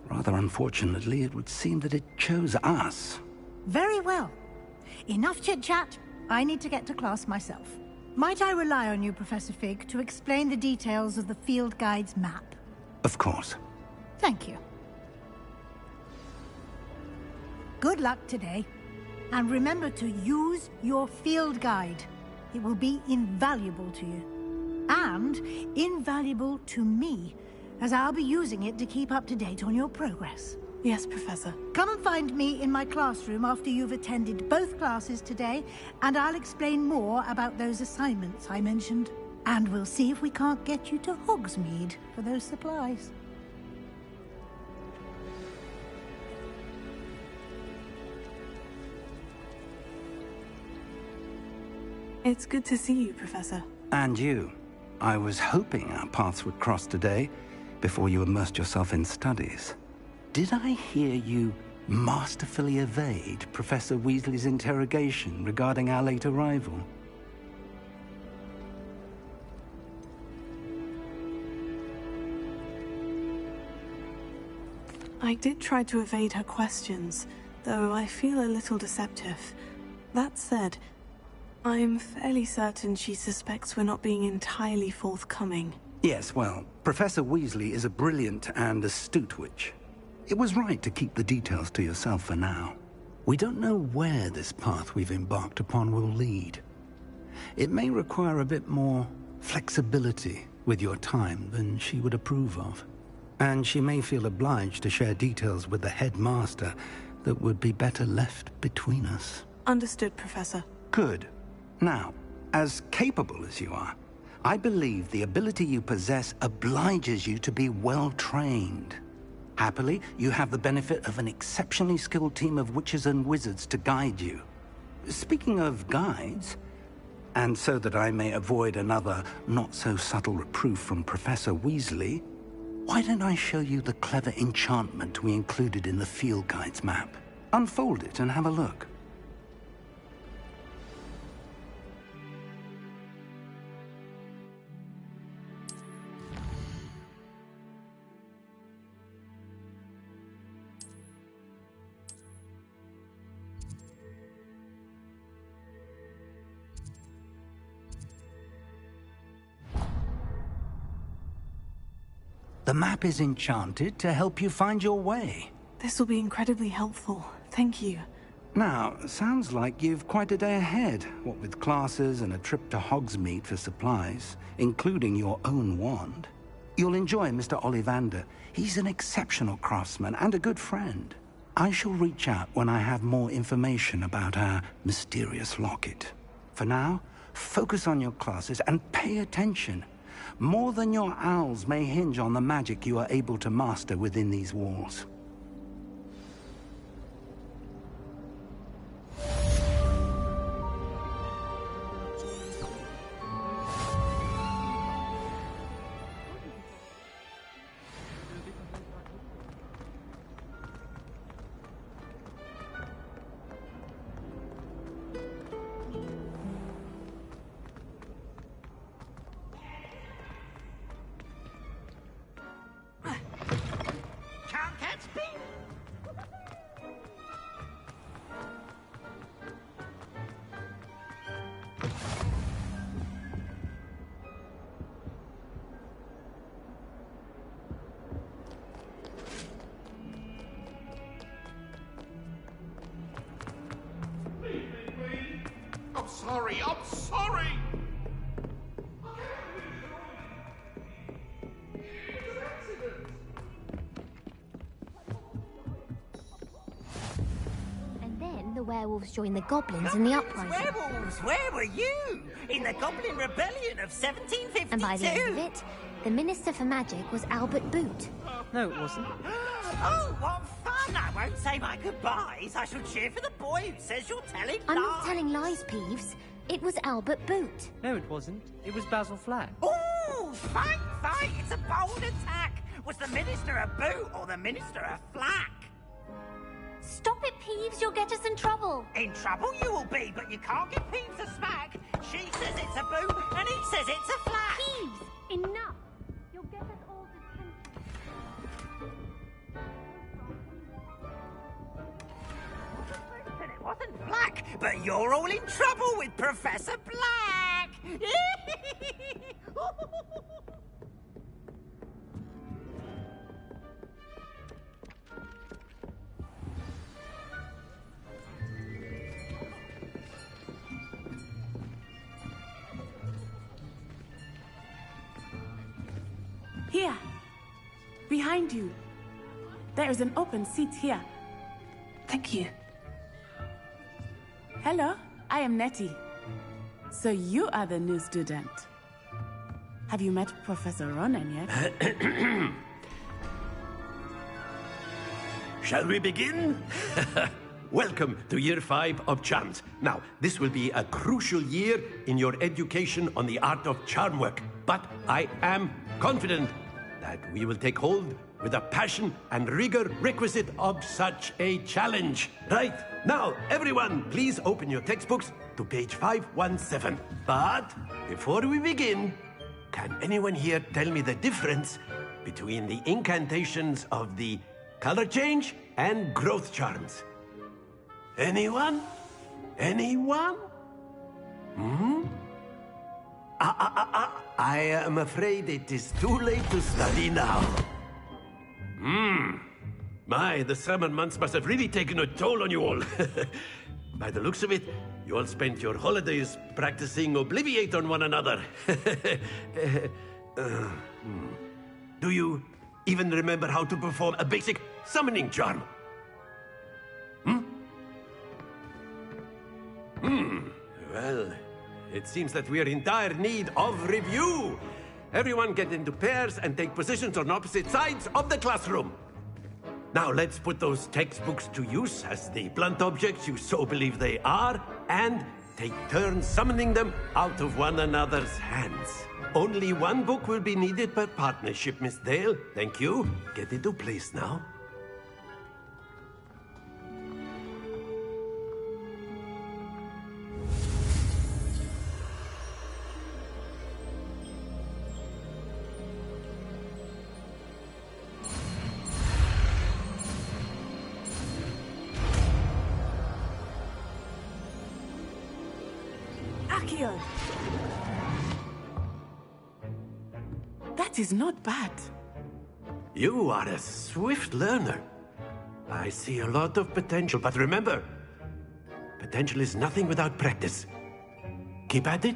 Rather unfortunately, it would seem that it chose us. Very well. Enough chit-chat. I need to get to class myself. Might I rely on you, Professor Fig, to explain the details of the field guide's map? Of course. Thank you. Good luck today. And remember to use your field guide. It will be invaluable to you. And invaluable to me, as I'll be using it to keep up to date on your progress. Yes, Professor. Come and find me in my classroom after you've attended both classes today, and I'll explain more about those assignments I mentioned. And we'll see if we can't get you to Hogsmeade for those supplies. It's good to see you, Professor. And you. I was hoping our paths would cross today, before you immersed yourself in studies. Did I hear you masterfully evade Professor Weasley's interrogation regarding our late arrival? I did try to evade her questions, though I feel a little deceptive. That said, I'm fairly certain she suspects we're not being entirely forthcoming. Yes, well, Professor Weasley is a brilliant and astute witch. It was right to keep the details to yourself for now. We don't know where this path we've embarked upon will lead. It may require a bit more flexibility with your time than she would approve of. And she may feel obliged to share details with the headmaster that would be better left between us. Understood, Professor. Good. Now, as capable as you are, I believe the ability you possess obliges you to be well-trained. Happily, you have the benefit of an exceptionally skilled team of witches and wizards to guide you. Speaking of guides, and so that I may avoid another not-so-subtle reproof from Professor Weasley, why don't I show you the clever enchantment we included in the field guide's map? Unfold it and have a look. The map is enchanted to help you find your way. This will be incredibly helpful. Thank you. Now, sounds like you've quite a day ahead, what with classes and a trip to Hogsmeade for supplies, including your own wand. You'll enjoy Mr. Ollivander. He's an exceptional craftsman and a good friend. I shall reach out when I have more information about our mysterious locket. For now, focus on your classes and pay attention. More than your owls may hinge on the magic you are able to master within these walls. I'm sorry! And then the werewolves joined the goblins in the uprising. Werewolves, where were you? In the Goblin Rebellion of 1752? And by the end of it, the Minister for Magic was Albert Boot. No, it wasn't. Oh, what fun! I won't say my goodbyes. I shall cheer for the boy who says you're telling lies. I'm not telling lies, Peeves. It was Albert Boot. No, it wasn't. It was Basil Flack. Ooh, fight, fight! It's a bold attack! Was the Minister a boot or the Minister a flack? Stop it, Peeves. You'll get us in trouble. In trouble you will be, but you can't give Peeves a smack. She says it's a boot, and he says it's a flack. Peeves, enough. You'll get us all And it wasn't black, but you're all in trouble with Professor Black. Here. Behind you. There is an open seat here. Thank you. Hello, I am Nettie. So you are the new student. Have you met Professor Ronan yet? Shall we begin? Welcome to Year 5 of Charms. Now, this will be a crucial year in your education on the art of charm work. But I am confident that we will take hold with the passion and rigor requisite of such a challenge. Right, now, everyone, please open your textbooks to page 517. But before we begin, can anyone here tell me the difference between the incantations of the color change and growth charms? Anyone? Anyone? I am afraid it is too late to study now. My, the summer months must have really taken a toll on you all. By the looks of it, you all spent your holidays practicing Obliviate on one another. Do you even remember how to perform a basic summoning charm? Well, it seems that we are in dire need of review. Everyone get into pairs and take positions on opposite sides of the classroom. Now let's put those textbooks to use as the blunt objects you so believe they are, and take turns summoning them out of one another's hands. Only one book will be needed per partnership, Miss Dale. Thank you. Get into place now. Akio! That is not bad. You are a swift learner. I see a lot of potential, but remember, potential is nothing without practice. Keep at it.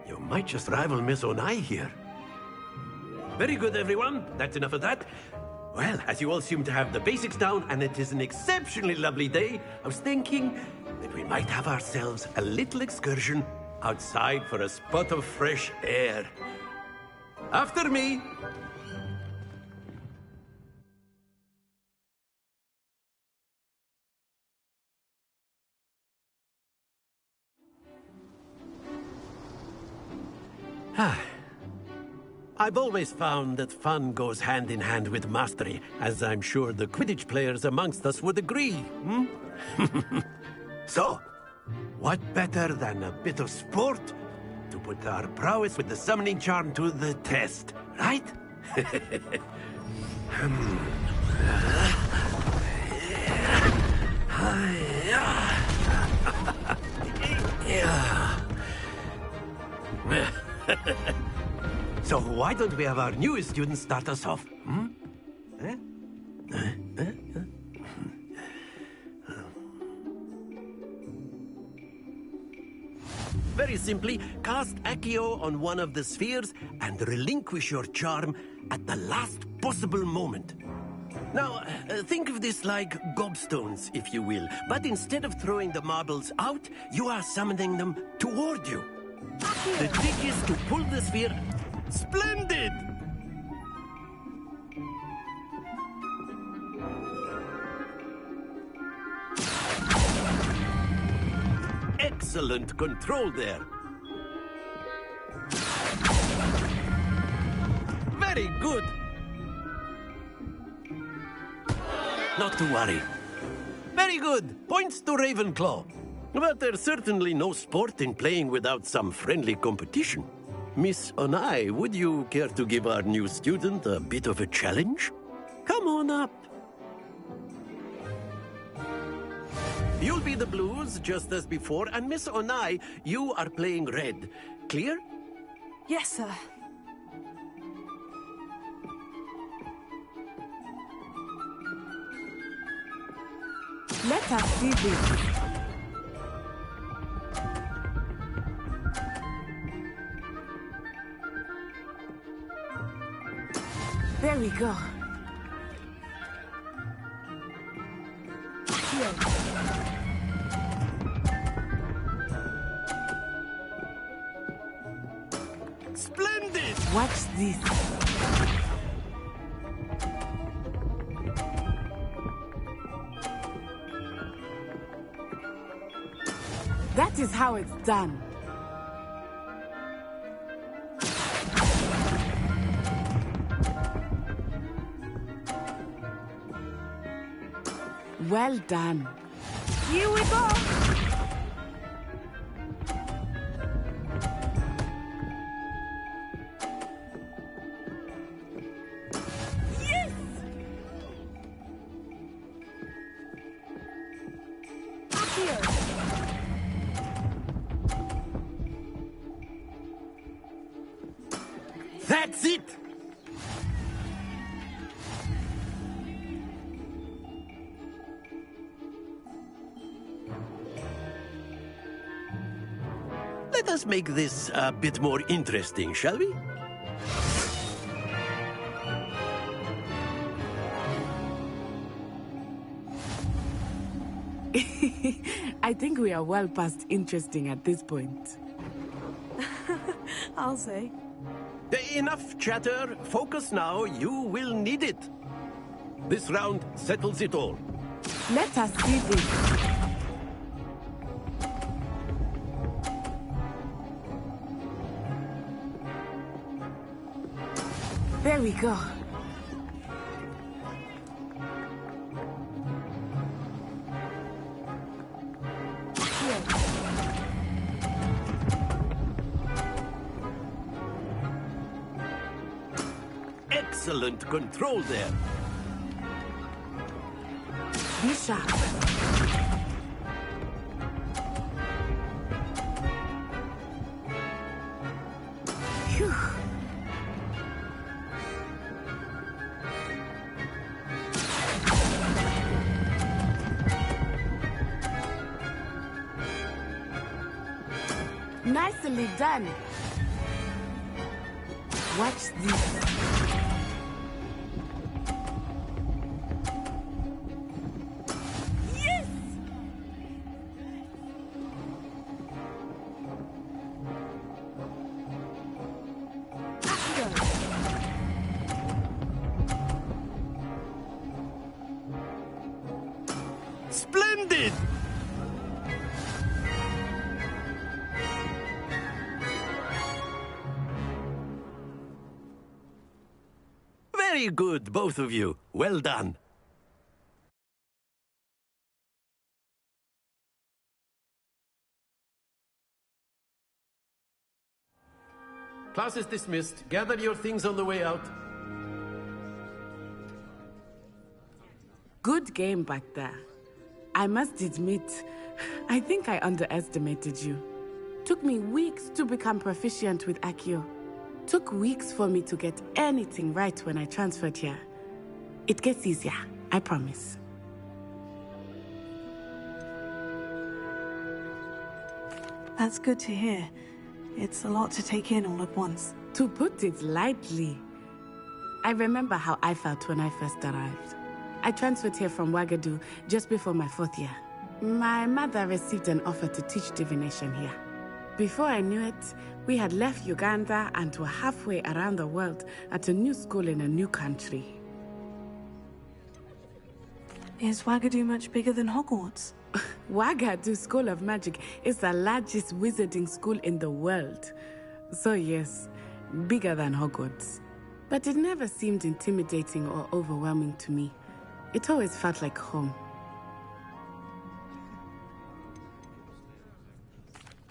You might just rival Miss Onai here. Very good, everyone. That's enough of that. Well, as you all seem to have the basics down, and it is an exceptionally lovely day, I was thinking that we might have ourselves a little excursion outside for a spot of fresh air. After me. I've always found that fun goes hand in hand with mastery, as I'm sure the Quidditch players amongst us would agree. So, what better than a bit of sport to put our prowess with the summoning charm to the test, right? So why don't we have our newest student start us off? Very simply, cast Accio on one of the spheres and relinquish your charm at the last possible moment. Now, think of this like gobstones, if you will, but instead of throwing the marbles out, you are summoning them toward you. The trick is to pull the sphere. Splendid! Excellent control there. Very good. Not to worry. Very good. Points to Ravenclaw. But there's certainly no sport in playing without some friendly competition. Miss Onai, would you care to give our new student a bit of a challenge? Come on up. You'll be the blues, just as before, and Miss Onai, you are playing red. Clear? Yes, sir. Let us see this. There we go. Here. Splendid! Watch this. That is how it's done. Well done. Here we go. Yes! Up here. That's it! Let us make this a bit more interesting, shall we? I think we are well past interesting at this point. I'll say. Enough chatter. Focus now. You will need it. This round settles it all. Let us see this. There we go. Excellent control there. Be sharp. Phew. Nicely done. Watch this. Yes! Splendid! Very good, both of you. Well done. Class is dismissed. Gather your things on the way out. Good game back there. I must admit, I think I underestimated you. Took me weeks to become proficient with Accio. Took weeks for me to get anything right when I transferred here. It gets easier, I promise. That's good to hear. It's a lot to take in all at once. To put it lightly, I remember how I felt when I first arrived. I transferred here from Wagadu just before my 4th year. My mother received an offer to teach divination here. Before I knew it, we had left Uganda and were halfway around the world at a new school in a new country. Is Wagadu much bigger than Hogwarts? Wagadu School of Magic is the largest wizarding school in the world. So yes, bigger than Hogwarts. But it never seemed intimidating or overwhelming to me. It always felt like home.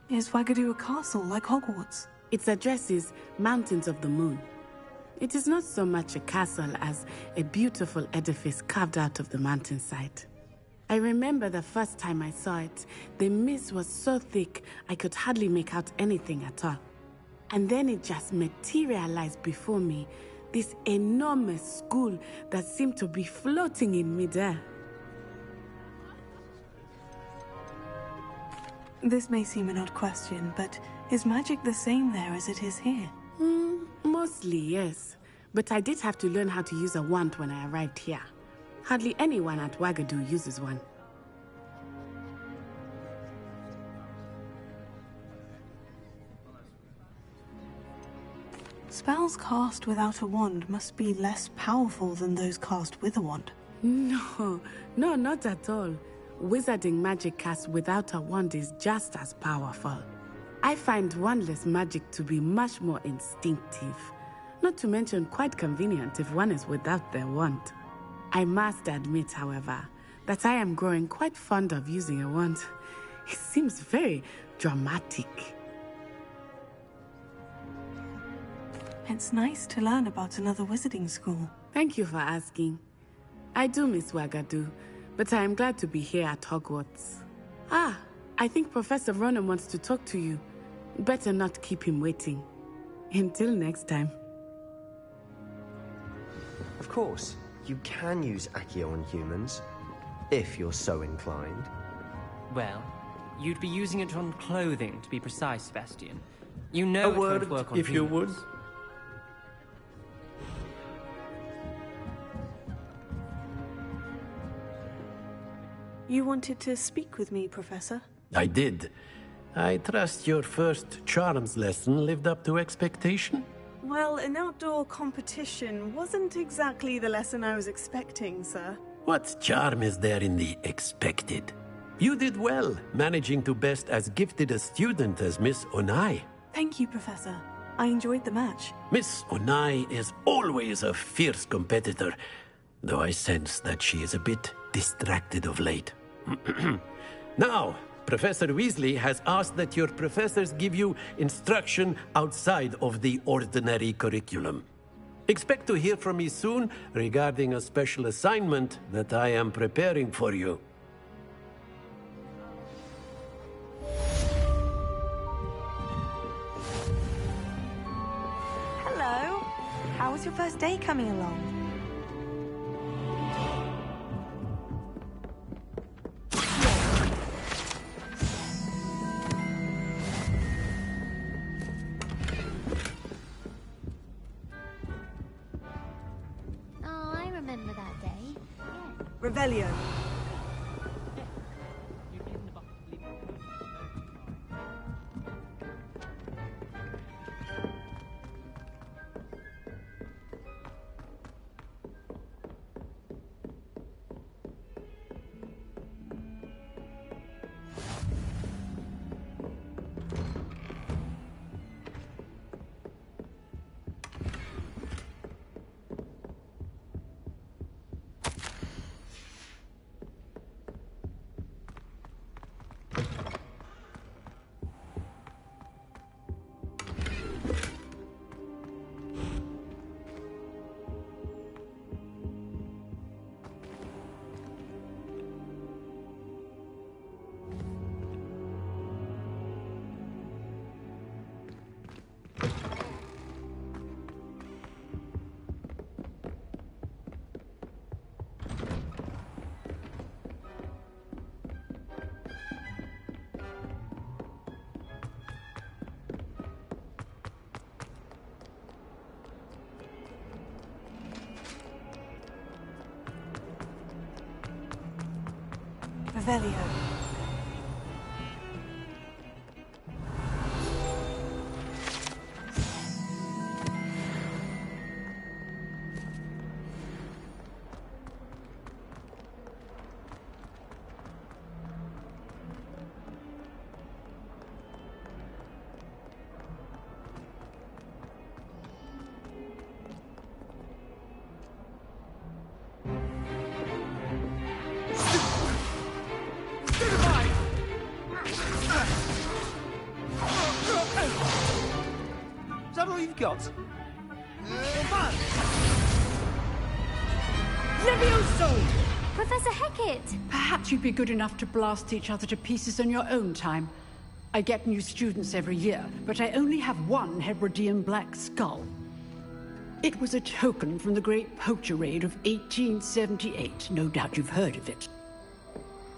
Is Wagadu a castle like Hogwarts? Its address is Mountains of the Moon. It is not so much a castle as a beautiful edifice carved out of the mountainside. I remember the first time I saw it, the mist was so thick I could hardly make out anything at all. And then it just materialized before me, this enormous school that seemed to be floating in midair. This may seem an odd question, but is magic the same there as it is here? Mostly, yes. But I did have to learn how to use a wand when I arrived here. Hardly anyone at Wagadu uses one. Spells cast without a wand must be less powerful than those cast with a wand. No, not at all. Wizarding magic cast without a wand is just as powerful. I find wandless magic to be much more instinctive. Not to mention quite convenient if one is without their wand. I must admit, however, that I am growing quite fond of using a wand. It seems very dramatic. It's nice to learn about another wizarding school. Thank you for asking. I do miss Wagadu, but I am glad to be here at Hogwarts. Ah, I think Professor Ronan wants to talk to you. Better not keep him waiting. Until next time. Of course, you can use Accio on humans, if you're so inclined. Well, you'd be using it on clothing, to be precise, Sebastian. You know A it won't word, work on if you humans. would. You wanted to speak with me, Professor? I did. I trust your first charms lesson lived up to expectation? Well, an outdoor competition wasn't exactly the lesson I was expecting, sir. What charm is there in the expected? You did well, managing to best as gifted a student as Miss Onai. Thank you, Professor. I enjoyed the match. Miss Onai is always a fierce competitor, though I sense that she is a bit distracted of late. Now, Professor Weasley has asked that your professors give you instruction outside of the ordinary curriculum. Expect to hear from me soon regarding a special assignment that I am preparing for you. Hello. How was your first day coming along? Oh, I remember that day. Revelio. Revelio. got? Levioso! Professor Hecat! Perhaps you'd be good enough to blast each other to pieces on your own time. I get new students every year, but I only have one Hebridean black skull. It was a token from the Great Poacher Raid of 1878. No doubt you've heard of it.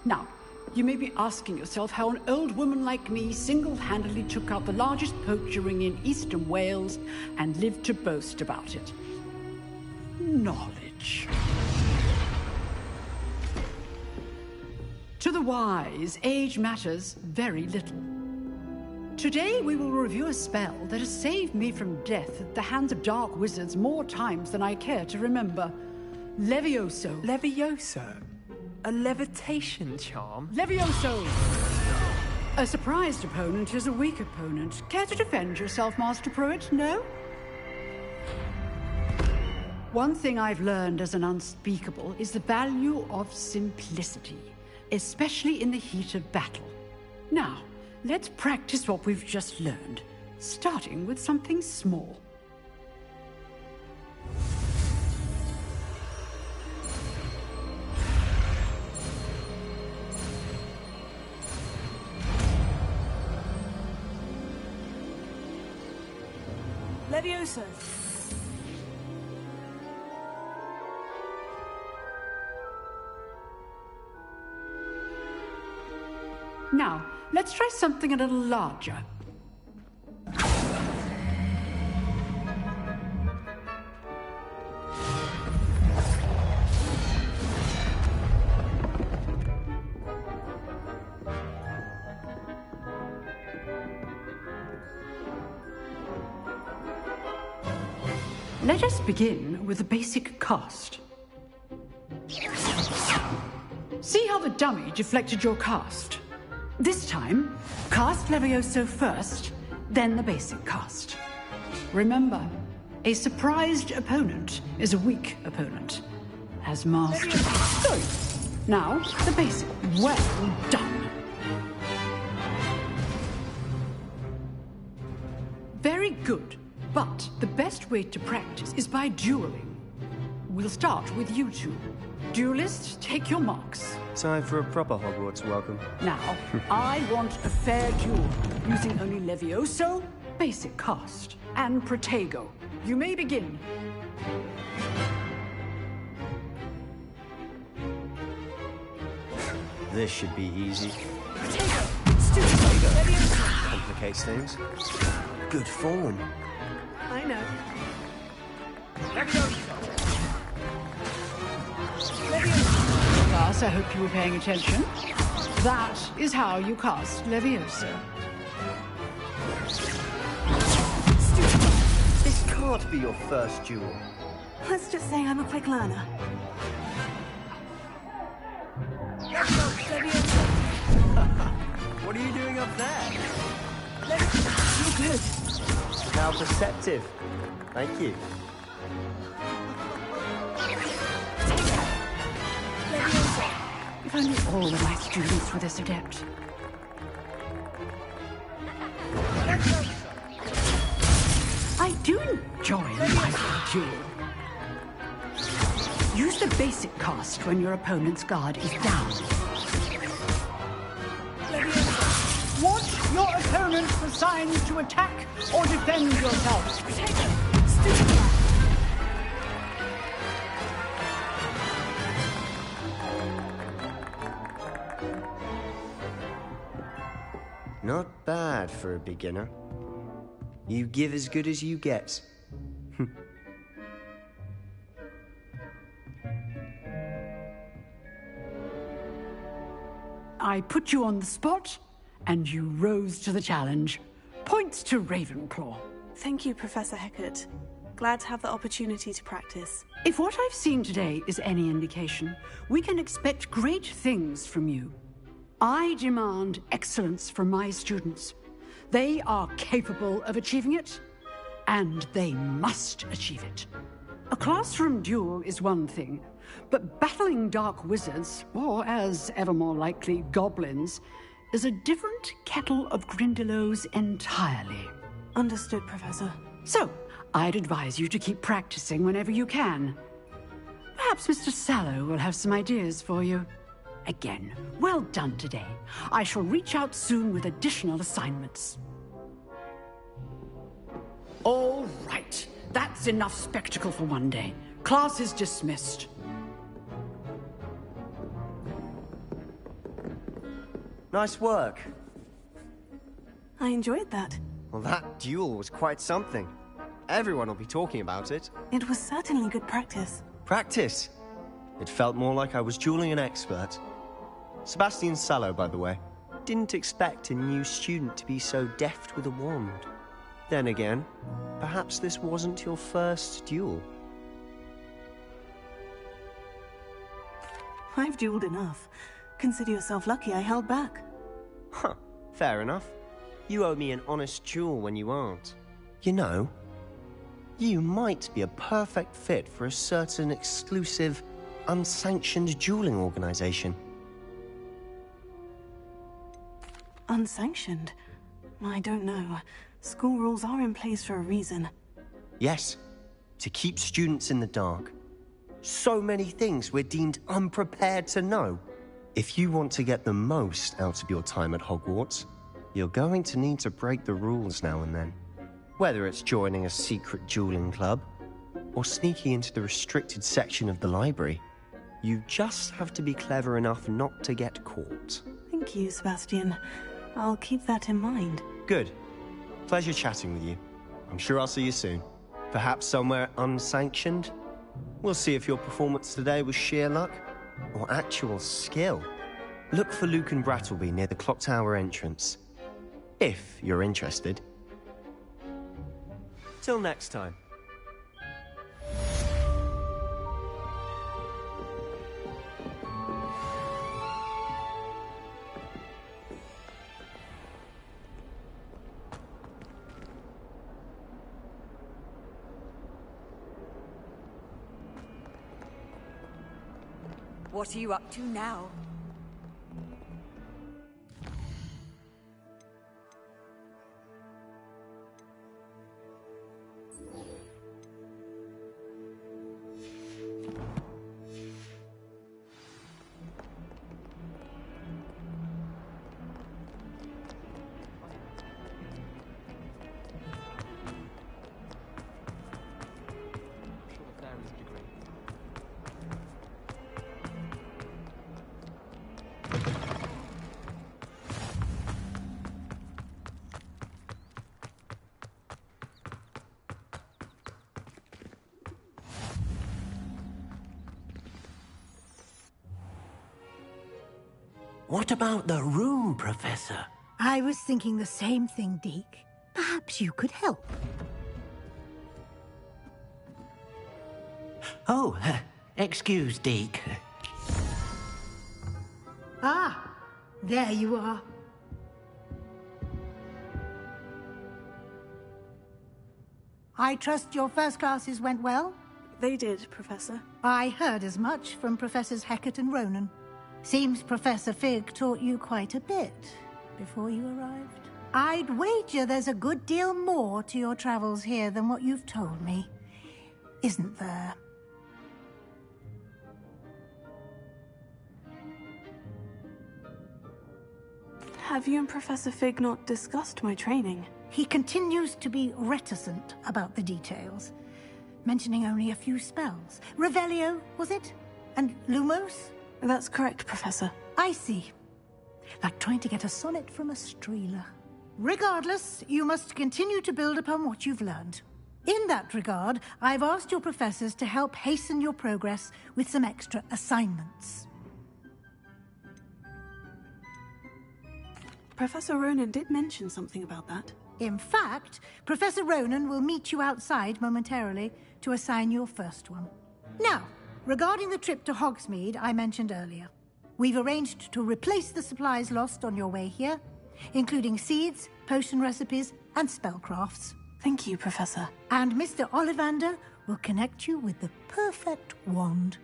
Now, you may be asking yourself how an old woman like me single-handedly took out the largest poacher ring in eastern Wales and lived to boast about it. Knowledge. To the wise, age matters very little. Today we will review a spell that has saved me from death at the hands of dark wizards more times than I care to remember. Levioso. Levioso? A levitation charm? Levioso! A surprised opponent is a weak opponent. Care to defend yourself, Master Pruitt? No? One thing I've learned as an unspeakable is the value of simplicity, especially in the heat of battle. Now, let's practice what we've just learned, starting with something small. Levioso. Now, let's try something a little larger. Let us begin with the basic cast. See how the dummy deflected your cast? This time, cast Levioso first, then the basic cast. Remember, a surprised opponent is a weak opponent. As master... Good. Now, the basic. Well done. Very good. But the best way to practice is by dueling. We'll start with you two. Duelists, take your marks. Time for a proper Hogwarts welcome. Now, I want a fair duel, using only Levioso, basic cast, and Protego. You may begin. This should be easy. Protego! Stupid! Complicates things. Good form. I know. Class, I hope you were paying attention. That is how you cast Levioso. This can't be your first duel. Let's just say I'm a quick learner. What are you doing up there? So good. How perceptive. Thank you. If only all of my students were this adept. I do enjoy my duel. Use the basic cast when your opponent's guard is down. Watch your opponent for signs to attack or defend yourself. Not bad for a beginner. You give as good as you get. I put you on the spot, and you rose to the challenge. Points to Ravenclaw. Thank you, Professor Hecat. Glad to have the opportunity to practice. If what I've seen today is any indication, we can expect great things from you. I demand excellence from my students. They are capable of achieving it, and they must achieve it. A classroom duel is one thing, but battling dark wizards, or as ever more likely, goblins, is a different kettle of Grindylows entirely. Understood, Professor. So, I'd advise you to keep practicing whenever you can. Perhaps Mr. Sallow will have some ideas for you. Again, well done today. I shall reach out soon with additional assignments. All right. That's enough spectacle for one day. Class is dismissed. Nice work. I enjoyed that. Well, that duel was quite something. Everyone will be talking about it. It was certainly good practice. Practice? It felt more like I was dueling an expert. Sebastian Sallow, by the way. Didn't expect a new student to be so deft with a wand. Then again, perhaps this wasn't your first duel. I've dueled enough. Consider yourself lucky I held back. Huh, fair enough. You owe me an honest duel when you aren't. You know, you might be a perfect fit for a certain exclusive, unsanctioned dueling organization. Unsanctioned? I don't know. School rules are in place for a reason. Yes, to keep students in the dark. So many things we're deemed unprepared to know. If you want to get the most out of your time at Hogwarts, you're going to need to break the rules now and then. Whether it's joining a secret dueling club, or sneaking into the restricted section of the library, you just have to be clever enough not to get caught. Thank you, Sebastian. I'll keep that in mind. Good. Pleasure chatting with you. I'm sure I'll see you soon. Perhaps somewhere unsanctioned? We'll see if your performance today was sheer luck or actual skill. Look for Luke and Brattleby near the clock tower entrance. If you're interested. Till next time. What are you up to now? What about the room, Professor? I was thinking the same thing, Deke. Perhaps you could help. Oh, excuse, Deke. Ah, there you are. I trust your first classes went well? They did, Professor. I heard as much from Professors Hecat and Ronan. Seems Professor Fig taught you quite a bit before you arrived. I'd wager there's a good deal more to your travels here than what you've told me. Isn't there? Have you and Professor Fig not discussed my training? He continues to be reticent about the details, mentioning only a few spells. Revelio, was it? And Lumos? That's correct, Professor. I see. Like trying to get a sonnet from a streeler. Regardless, you must continue to build upon what you've learned. In that regard, I've asked your professors to help hasten your progress with some extra assignments. Professor Ronan did mention something about that. In fact, Professor Ronan will meet you outside momentarily to assign your first one. Now, regarding the trip to Hogsmeade I mentioned earlier, we've arranged to replace the supplies lost on your way here, including seeds, potion recipes, and spellcrafts. Thank you, Professor. And Mr. Ollivander will connect you with the perfect wand.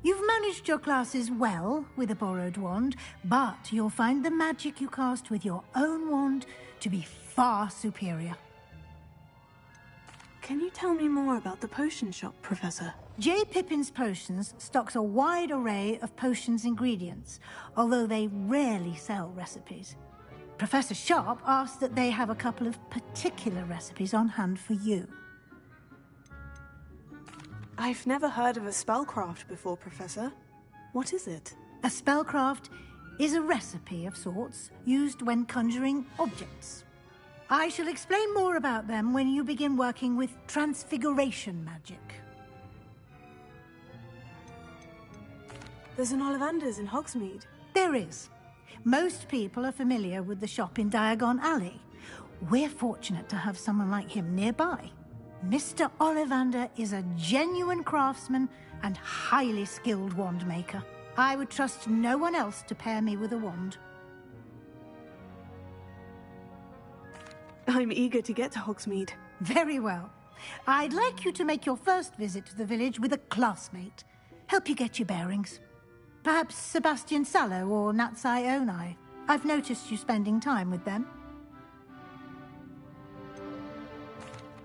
You've managed your classes well with a borrowed wand, but you'll find the magic you cast with your own wand to be far superior. Can you tell me more about the potion shop, Professor? J. Pippin's Potions stocks a wide array of potions ingredients, although they rarely sell recipes. Professor Sharp asked that they have a couple of particular recipes on hand for you. I've never heard of a spellcraft before, Professor. What is it? A spellcraft is a recipe of sorts used when conjuring objects. I shall explain more about them when you begin working with transfiguration magic. There's an Ollivander's in Hogsmeade. There is. Most people are familiar with the shop in Diagon Alley. We're fortunate to have someone like him nearby. Mr. Ollivander is a genuine craftsman and highly skilled wand maker. I would trust no one else to pair me with a wand. I'm eager to get to Hogsmeade. Very well. I'd like you to make your first visit to the village with a classmate. Help you get your bearings. Perhaps Sebastian Sallow or Natsai Onai. I've noticed you spending time with them.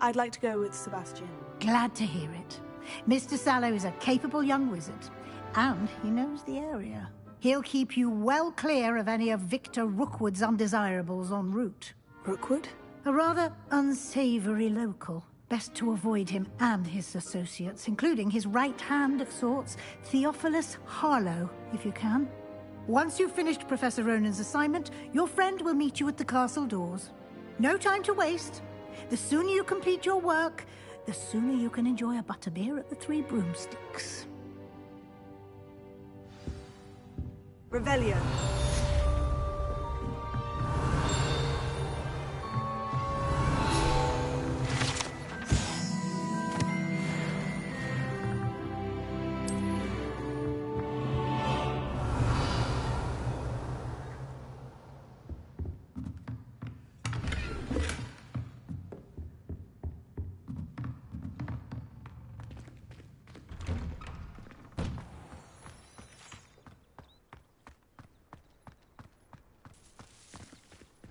I'd like to go with Sebastian. Glad to hear it. Mr. Sallow is a capable young wizard, and he knows the area. He'll keep you well clear of any of Victor Rookwood's undesirables en route. Rookwood? A rather unsavory local. Best to avoid him and his associates, including his right hand of sorts, Theophilus Harlow, if you can. Once you've finished Professor Ronan's assignment, your friend will meet you at the castle doors. No time to waste. The sooner you complete your work, the sooner you can enjoy a butterbeer at the Three Broomsticks. Revelio.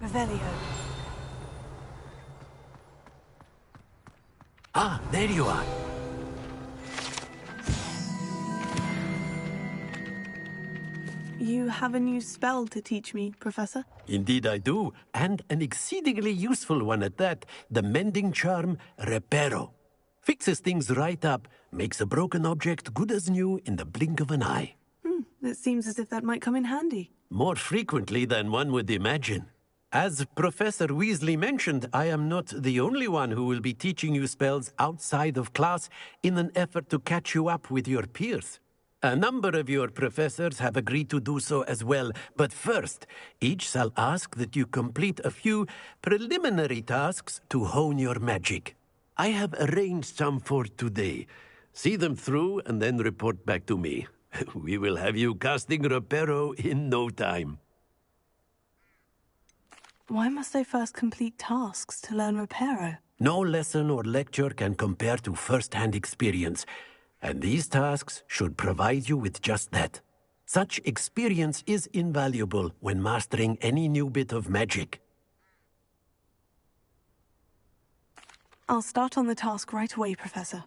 Revelio. Ah, there you are. You have a new spell to teach me, Professor? Indeed I do, and an exceedingly useful one at that. The mending charm, Reparo. Fixes things right up, makes a broken object good as new in the blink of an eye. It seems as if that might come in handy. More frequently than one would imagine. As Professor Weasley mentioned, I am not the only one who will be teaching you spells outside of class in an effort to catch you up with your peers. A number of your professors have agreed to do so as well, but first, each shall ask that you complete a few preliminary tasks to hone your magic. I have arranged some for today. See them through and then report back to me. We will have you casting Reparo in no time. Why must I first complete tasks to learn Reparo? No lesson or lecture can compare to first-hand experience, and these tasks should provide you with just that. Such experience is invaluable when mastering any new bit of magic. I'll start on the task right away, Professor.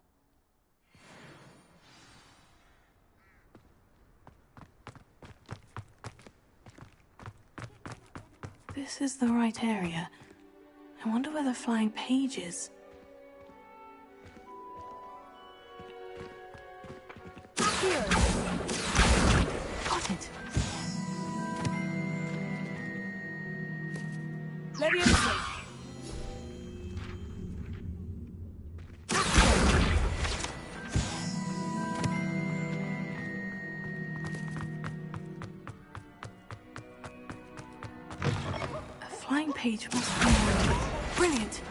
This is the right area. I wonder where the flying page is. Here. Got it. Leviosa. Flying page must be around. Brilliant!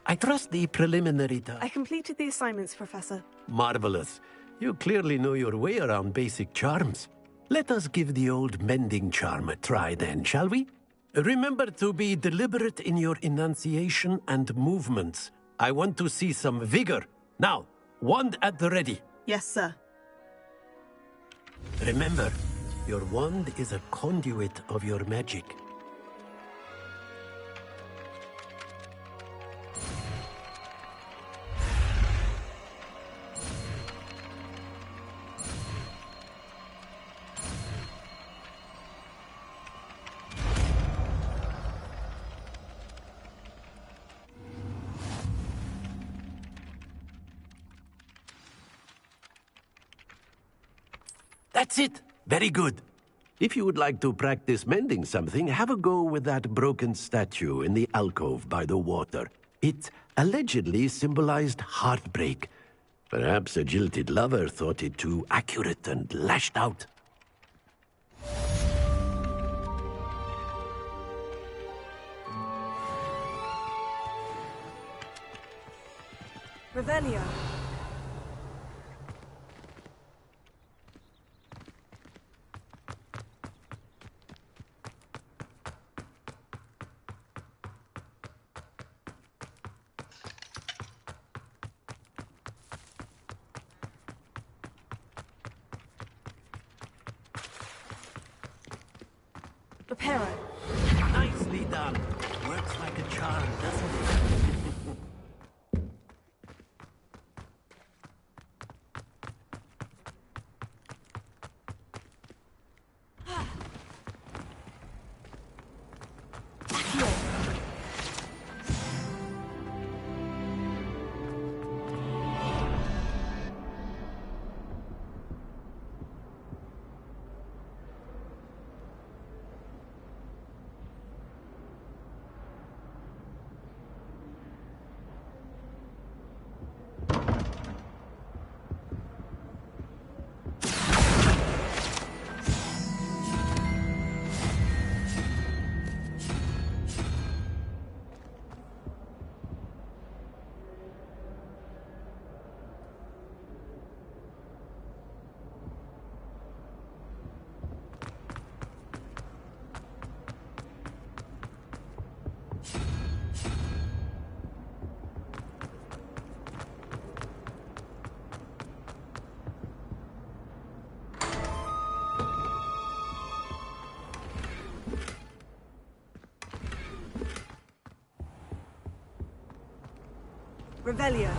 I trust the preliminary task. I completed the assignments, Professor. Marvelous. You clearly know your way around basic charms. Let us give the old mending charm a try then, shall we? Remember to be deliberate in your enunciation and movements. I want to see some vigor. Now, wand at the ready. Yes, sir. Remember, Your wand is a conduit of your magic. That's it! Very good. If you would like to practice mending something, have a go with that broken statue in the alcove by the water. It allegedly symbolized heartbreak. Perhaps a jilted lover thought it too accurate and lashed out. Revelio. Reparo. Nicely done. Works like a charm, doesn't it? Revelio.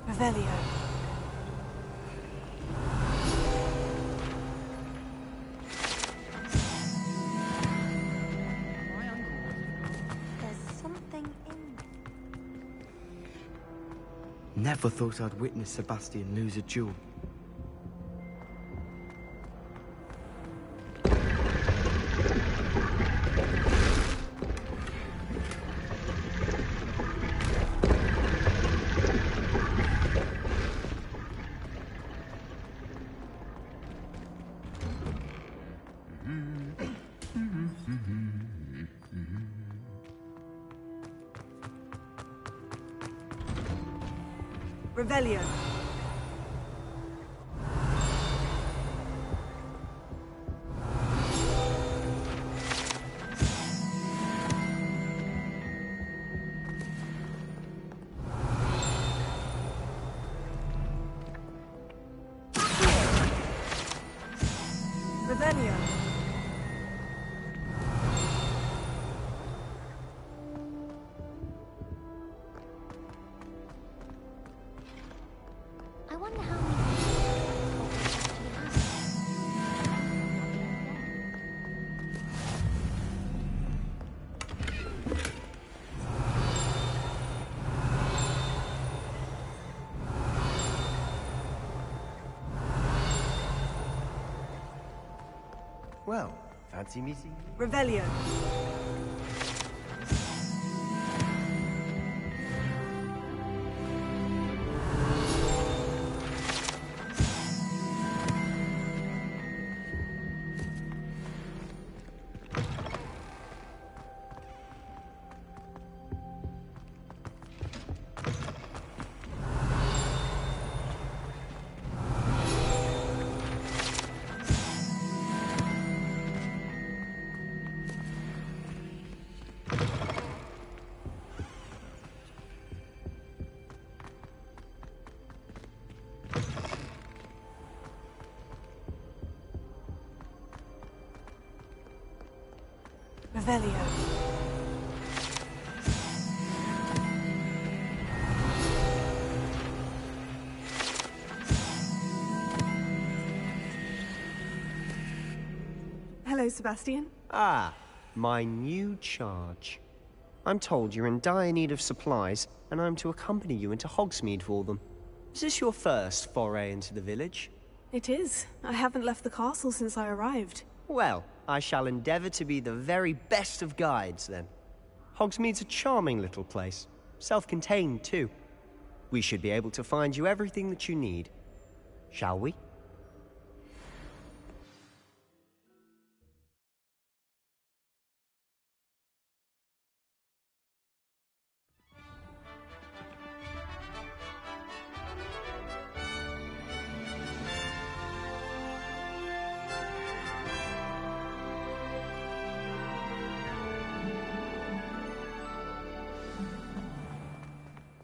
Revelio. There's something in there. Never thought I'd witness Sebastian lose a duel. Revelio. Revelio. I wonder how many Well, fancy me seeing you? Revelio. Revelio. Hello, Sebastian. Ah, my new charge. I'm told you're in dire need of supplies, and I'm to accompany you into Hogsmeade for them. Is this your first foray into the village? It is. I haven't left the castle since I arrived. Well, I shall endeavour to be the very best of guides, then. Hogsmeade's a charming little place. Self-contained, too. We should be able to find you everything that you need. Shall we?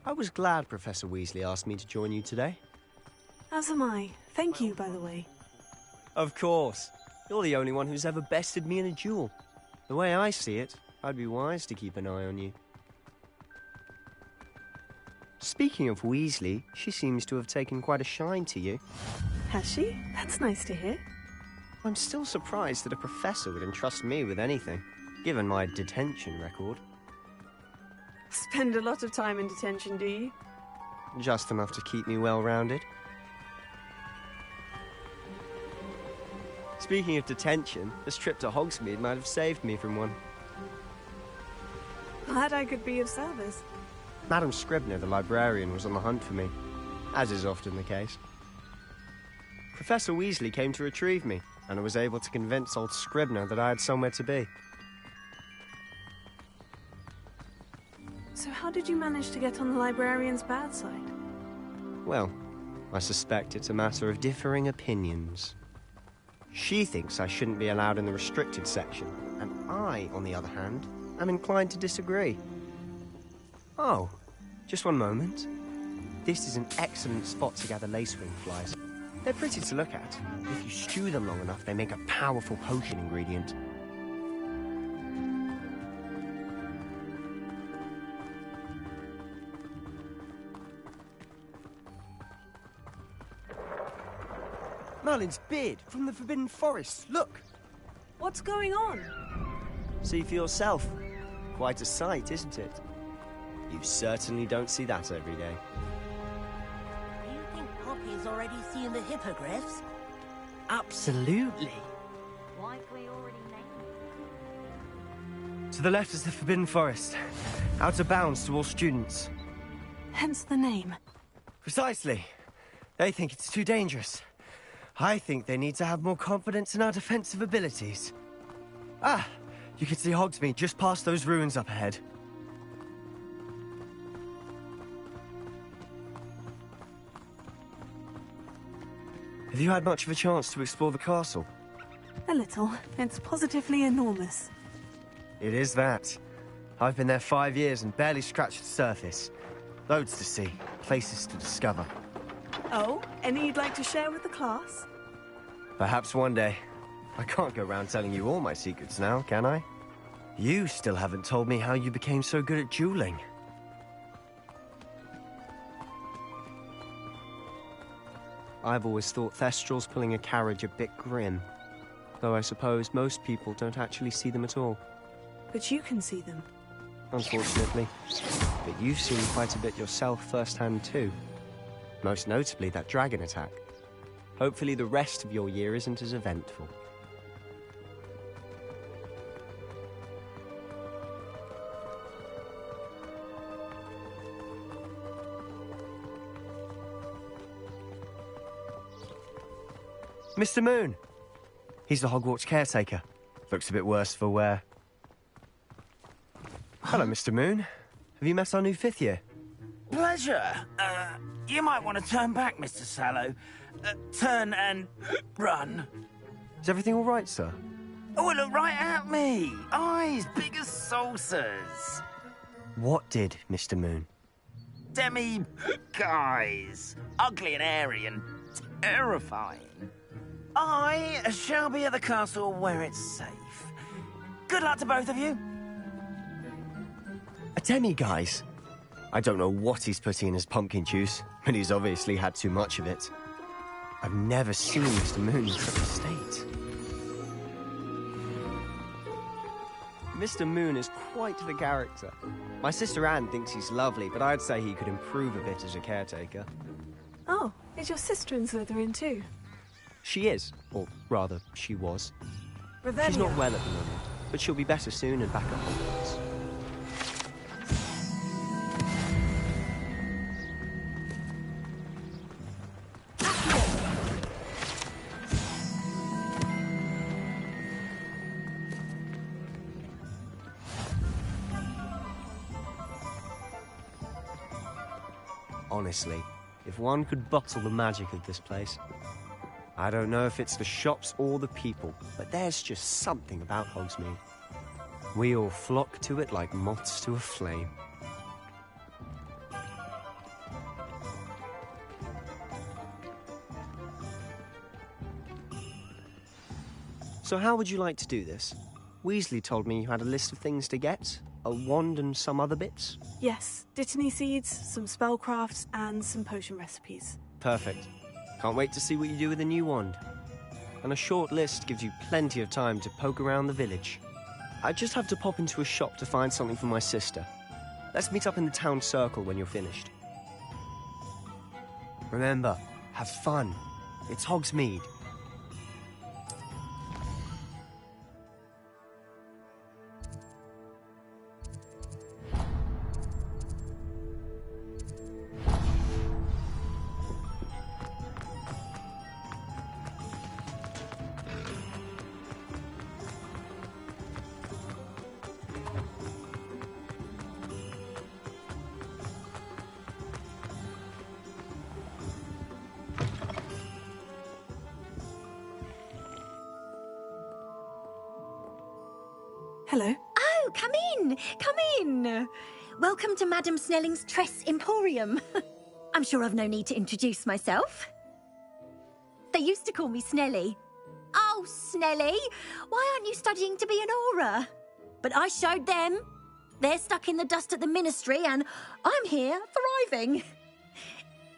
I was glad Professor Weasley asked me to join you today. As am I. Thank you, by the way. Of course. You're the only one who's ever bested me in a duel. The way I see it, I'd be wise to keep an eye on you. Speaking of Weasley, she seems to have taken quite a shine to you. Has she? That's nice to hear. I'm still surprised that a professor would entrust me with anything, given my detention record. Spend a lot of time in detention, do you? Just enough to keep me well-rounded. Speaking of detention, this trip to Hogsmeade might have saved me from one. Glad I could be of service. Madam Scribner, the librarian, was on the hunt for me, as is often the case. Professor Weasley came to retrieve me, and I was able to convince old Scribner that I had somewhere to be. So how did you manage to get on the librarian's bad side? Well, I suspect it's a matter of differing opinions. She thinks I shouldn't be allowed in the restricted section, and I, on the other hand, am inclined to disagree. Oh, just one moment. This is an excellent spot to gather lacewing flies. They're pretty to look at. If you stew them long enough, they make a powerful potion ingredient. Merlin's beard from the Forbidden Forest. Look! What's going on? See for yourself. Quite a sight, isn't it? You certainly don't see that every day. Do you think Poppy's already seeing the hippogriffs? Absolutely. Like we already named. To the left is the Forbidden Forest. Out of bounds to all students. Hence the name. Precisely. They think it's too dangerous. I think they need to have more confidence in our defensive abilities. Ah! You can see Hogsmeade just past those ruins up ahead. Have you had much of a chance to explore the castle? A little. It's positively enormous. It is that. I've been there 5 years and barely scratched the surface. Loads to see, places to discover. Oh, any you'd like to share with the class? Perhaps one day. I can't go around telling you all my secrets now, can I? You still haven't told me how you became so good at dueling. I've always thought Thestrals pulling a carriage a bit grim. Though I suppose most people don't actually see them at all. But you can see them. Unfortunately. But you've seen quite a bit yourself firsthand too. Most notably that dragon attack. Hopefully the rest of your year isn't as eventful. Mr. Moon! He's the Hogwarts caretaker. Looks a bit worse for wear. Hello, Mr. Moon. Have you met our new 5th year? Pleasure. You might want to turn back, Mr. Sallow. Turn and run. Is everything all right, sir? Oh, look right at me. Eyes big as saucers. What did, Mr. Moon? Guys. Ugly and airy and terrifying. I shall be at the castle where it's safe. Good luck to both of you. A demi-guise? I don't know what he's putting in his pumpkin juice, but he's obviously had too much of it. I've never seen Mr. Moon in such a state. Mr. Moon is quite the character. My sister Anne thinks he's lovely, but I'd say he could improve a bit as a caretaker. Oh, is your sister in Slytherin too? She is, or rather, she was. Revelia. She's not well at the moment, but she'll be better soon and back at Hogwarts. Honestly, if one could bottle the magic of this place. I don't know if it's the shops or the people, but there's just something about Hogsmeade. We all flock to it like moths to a flame. So how would you like to do this? Weasley told me you had a list of things to get, a wand and some other bits. Yes, Dittany seeds, some spellcrafts, and some potion recipes. Perfect. Can't wait to see what you do with the new wand. And a short list gives you plenty of time to poke around the village. I just have to pop into a shop to find something for my sister. Let's meet up in the town circle when you're finished. Remember, have fun. It's Hogsmeade. Hello. Oh, come in! Come in! Welcome to Madame Snelling's Tress Emporium. I'm sure I've no need to introduce myself. They used to call me Snelly. Oh, Snelly, why aren't you studying to be an aura? But I showed them. They're stuck in the dust at the Ministry, and I'm here thriving.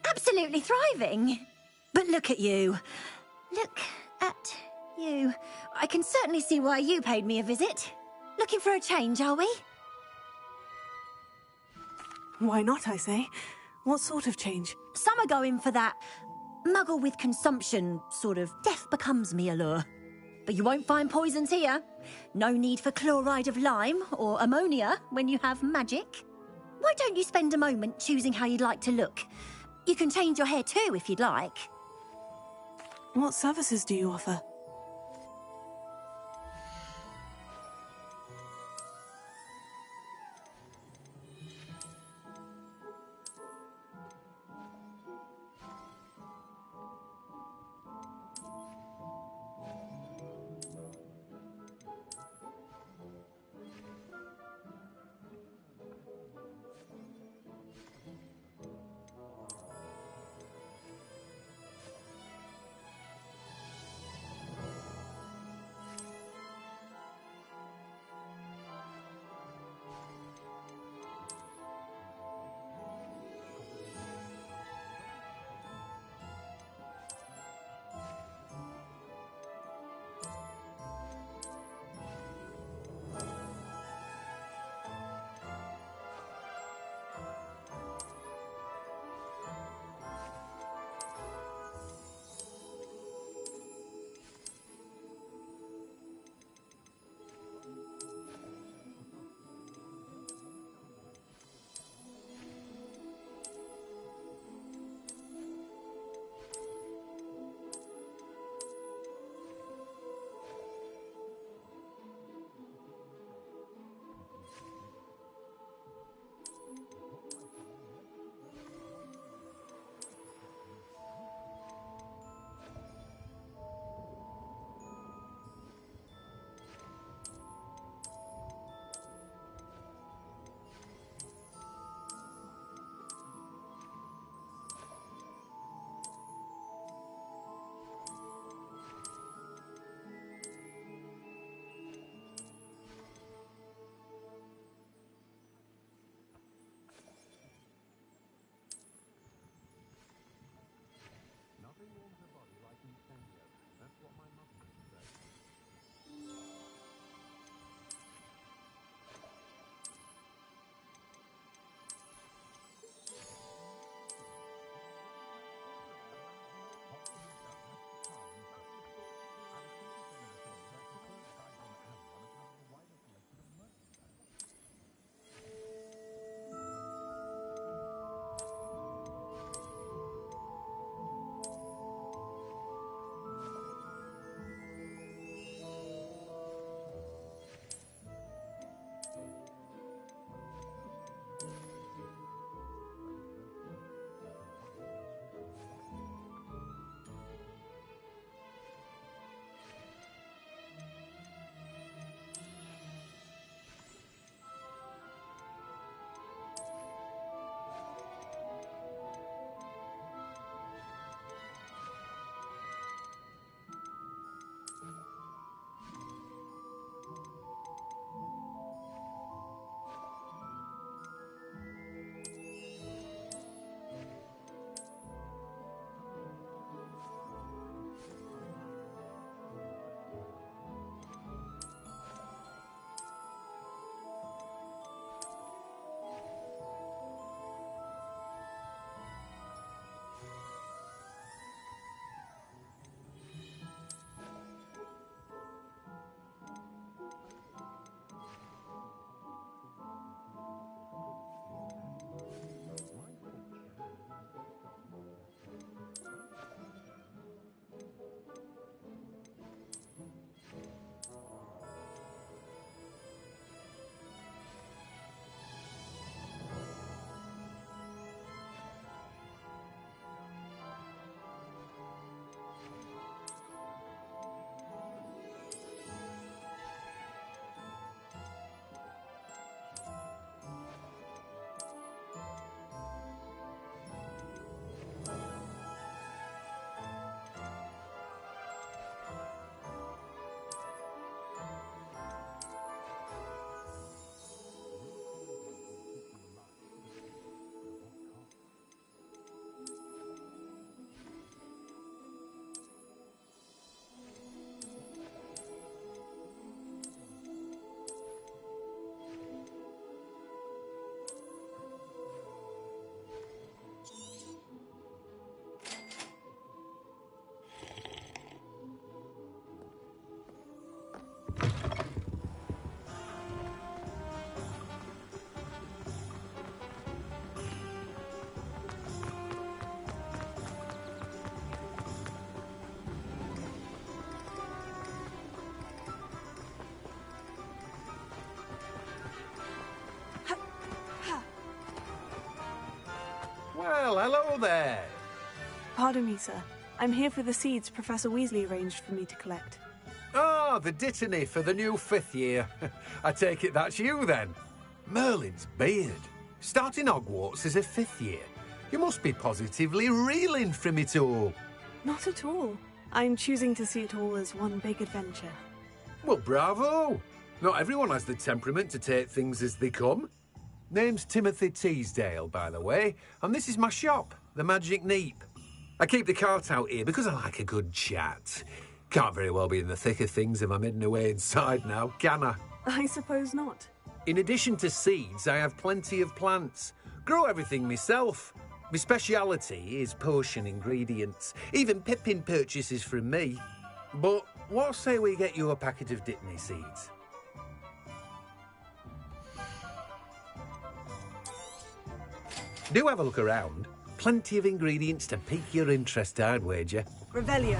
Absolutely thriving. But look at you. Look at you. I can certainly see why you paid me a visit. Looking for a change, are we? Why not, I say? What sort of change? Some are going for that muggle with consumption, sort of death becomes me allure. But you won't find poisons here. No need for chloride of lime or ammonia when you have magic. Why don't you spend a moment choosing how you'd like to look? You can change your hair too if you'd like. What services do you offer? there! Pardon me, sir. I'm here for the seeds Professor Weasley arranged for me to collect. Oh, the dittany for the new 5th year. I take it that's you, then. Merlin's beard. Starting Hogwarts as a 5th year. You must be positively reeling from it all. Not at all. I'm choosing to see it all as one big adventure. Well, bravo! Not everyone has the temperament to take things as they come. Name's Timothy Teasdale, by the way, and this is my shop, the Magic Neep. I keep the cart out here because I like a good chat. Can't very well be in the thick of things if I'm hidden away inside now, can I? I suppose not. In addition to seeds, I have plenty of plants. Grow everything myself. My speciality is potion ingredients. Even Pippin purchases from me. But what say we get you a packet of Dittany seeds? Do have a look around. Plenty of ingredients to pique your interest, I'd wager. Revelio.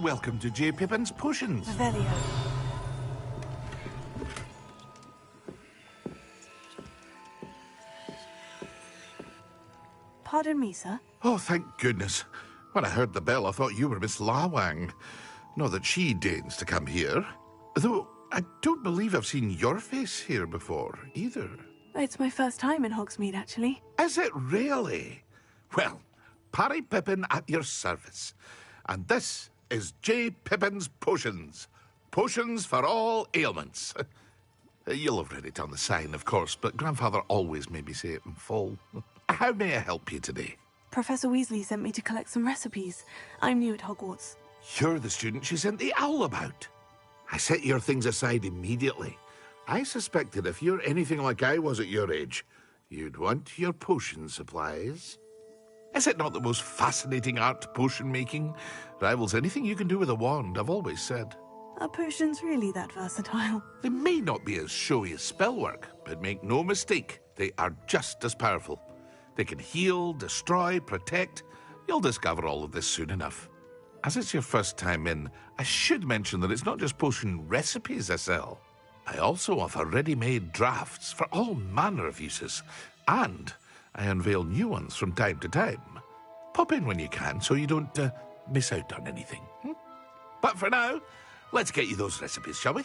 Welcome to J. Pippin's Potions. Revelio. Pardon me, sir. Oh, thank goodness. When I heard the bell, I thought you were Miss Lawang. Not that she deigns to come here. Though, I don't believe I've seen your face here before, either. It's my first time in Hogsmeade, actually. Is it really? Well, Parry Pippin at your service. And this is J. Pippin's Potions. Potions for all ailments. You'll have read it on the sign, of course, but Grandfather always made me say it in full. How may I help you today? Professor Weasley sent me to collect some recipes. I'm new at Hogwarts. You're the student she sent the owl about. I set your things aside immediately. I suspected if you're anything like I was at your age, you'd want your potion supplies. Is it not the most fascinating art, potion making? Rivals anything you can do with a wand, I've always said. Are potions really that versatile? They may not be as showy as spellwork, but make no mistake, they are just as powerful. They can heal, destroy, protect. You'll discover all of this soon enough. As it's your first time in, I should mention that it's not just potion recipes I sell. I also offer ready-made drafts for all manner of uses. And I unveil new ones from time to time. Pop in when you can so you don't miss out on anything. But for now, let's get you those recipes, shall we?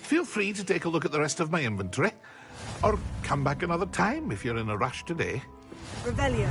Feel free to take a look at the rest of my inventory. Or come back another time if you're in a rush today. Revelio.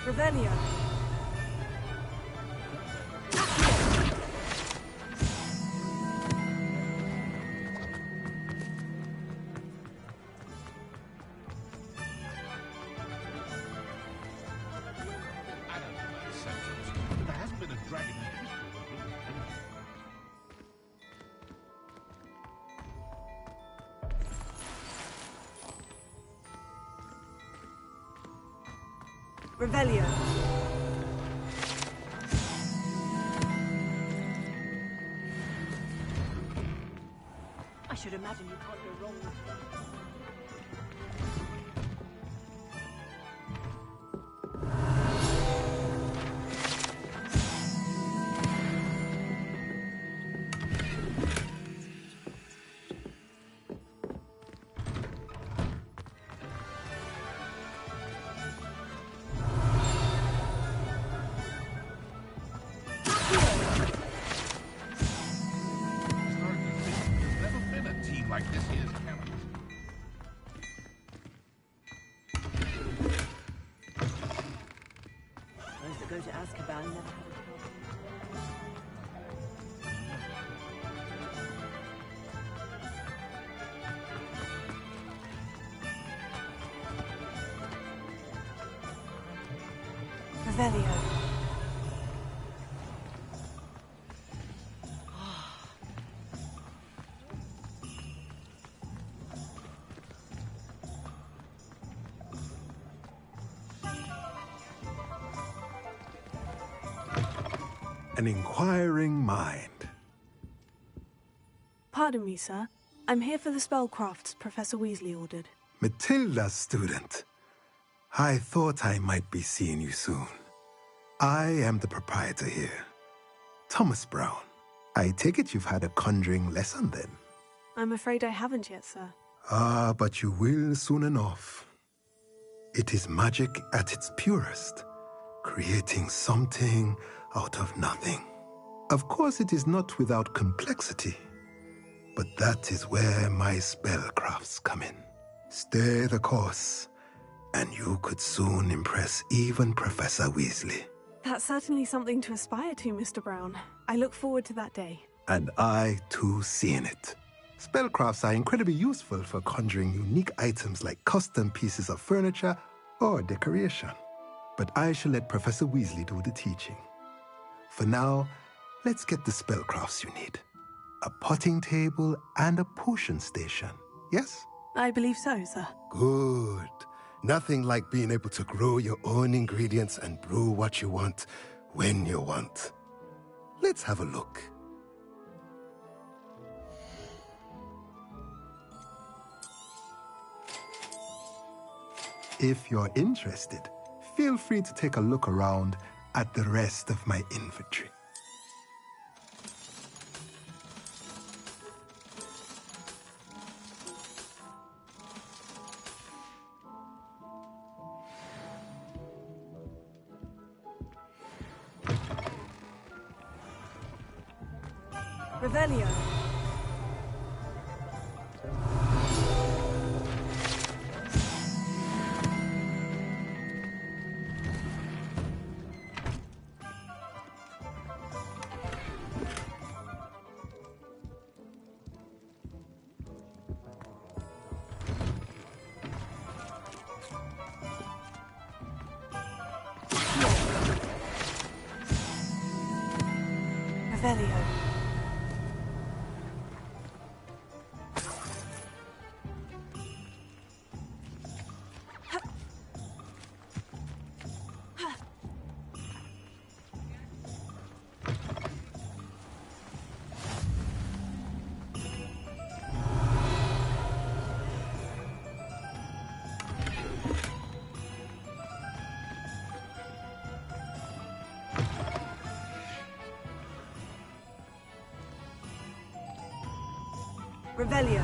Revelio. There hasn't been a dragon. Revelio. I should imagine you can't go wrong with that. Like this here's Cameron. Those that go to Azkaban never have a problem. Revelio. An inquiring mind. Pardon me, sir. I'm here for the spellcrafts Professor Weasley ordered. Matilda, student. I thought I might be seeing you soon. I am the proprietor here. Thomas Brown. I take it you've had a conjuring lesson then? I'm afraid I haven't yet, sir. Ah, but you will soon enough. It is magic at its purest, creating something out of nothing. Of course, it is not without complexity, but that is where my spellcrafts come in. Stay the course, and you could soon impress even Professor Weasley. That's certainly something to aspire to, Mr. Brown. I look forward to that day. And I, too, seeing it. Spellcrafts are incredibly useful for conjuring unique items like custom pieces of furniture or decoration. But I shall let Professor Weasley do the teaching. For now, let's get the spellcrafts you need. A potting table and a potion station, yes? I believe so, sir. Good. Nothing like being able to grow your own ingredients and brew what you want, when you want. Let's have a look. If you're interested, feel free to take a look around at the rest of my inventory. Revelio. Revelio. Revelio.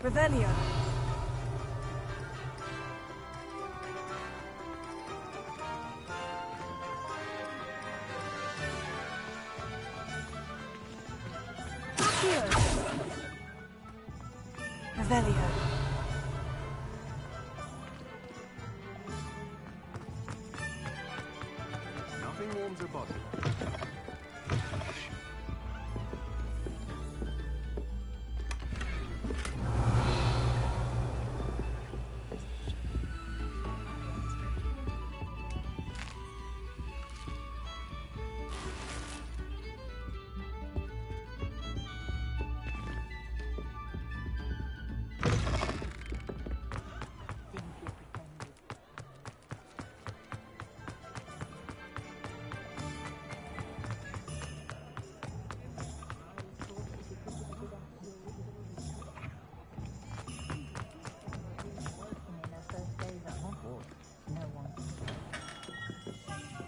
Revelio. Revelio. Nothing warms a body.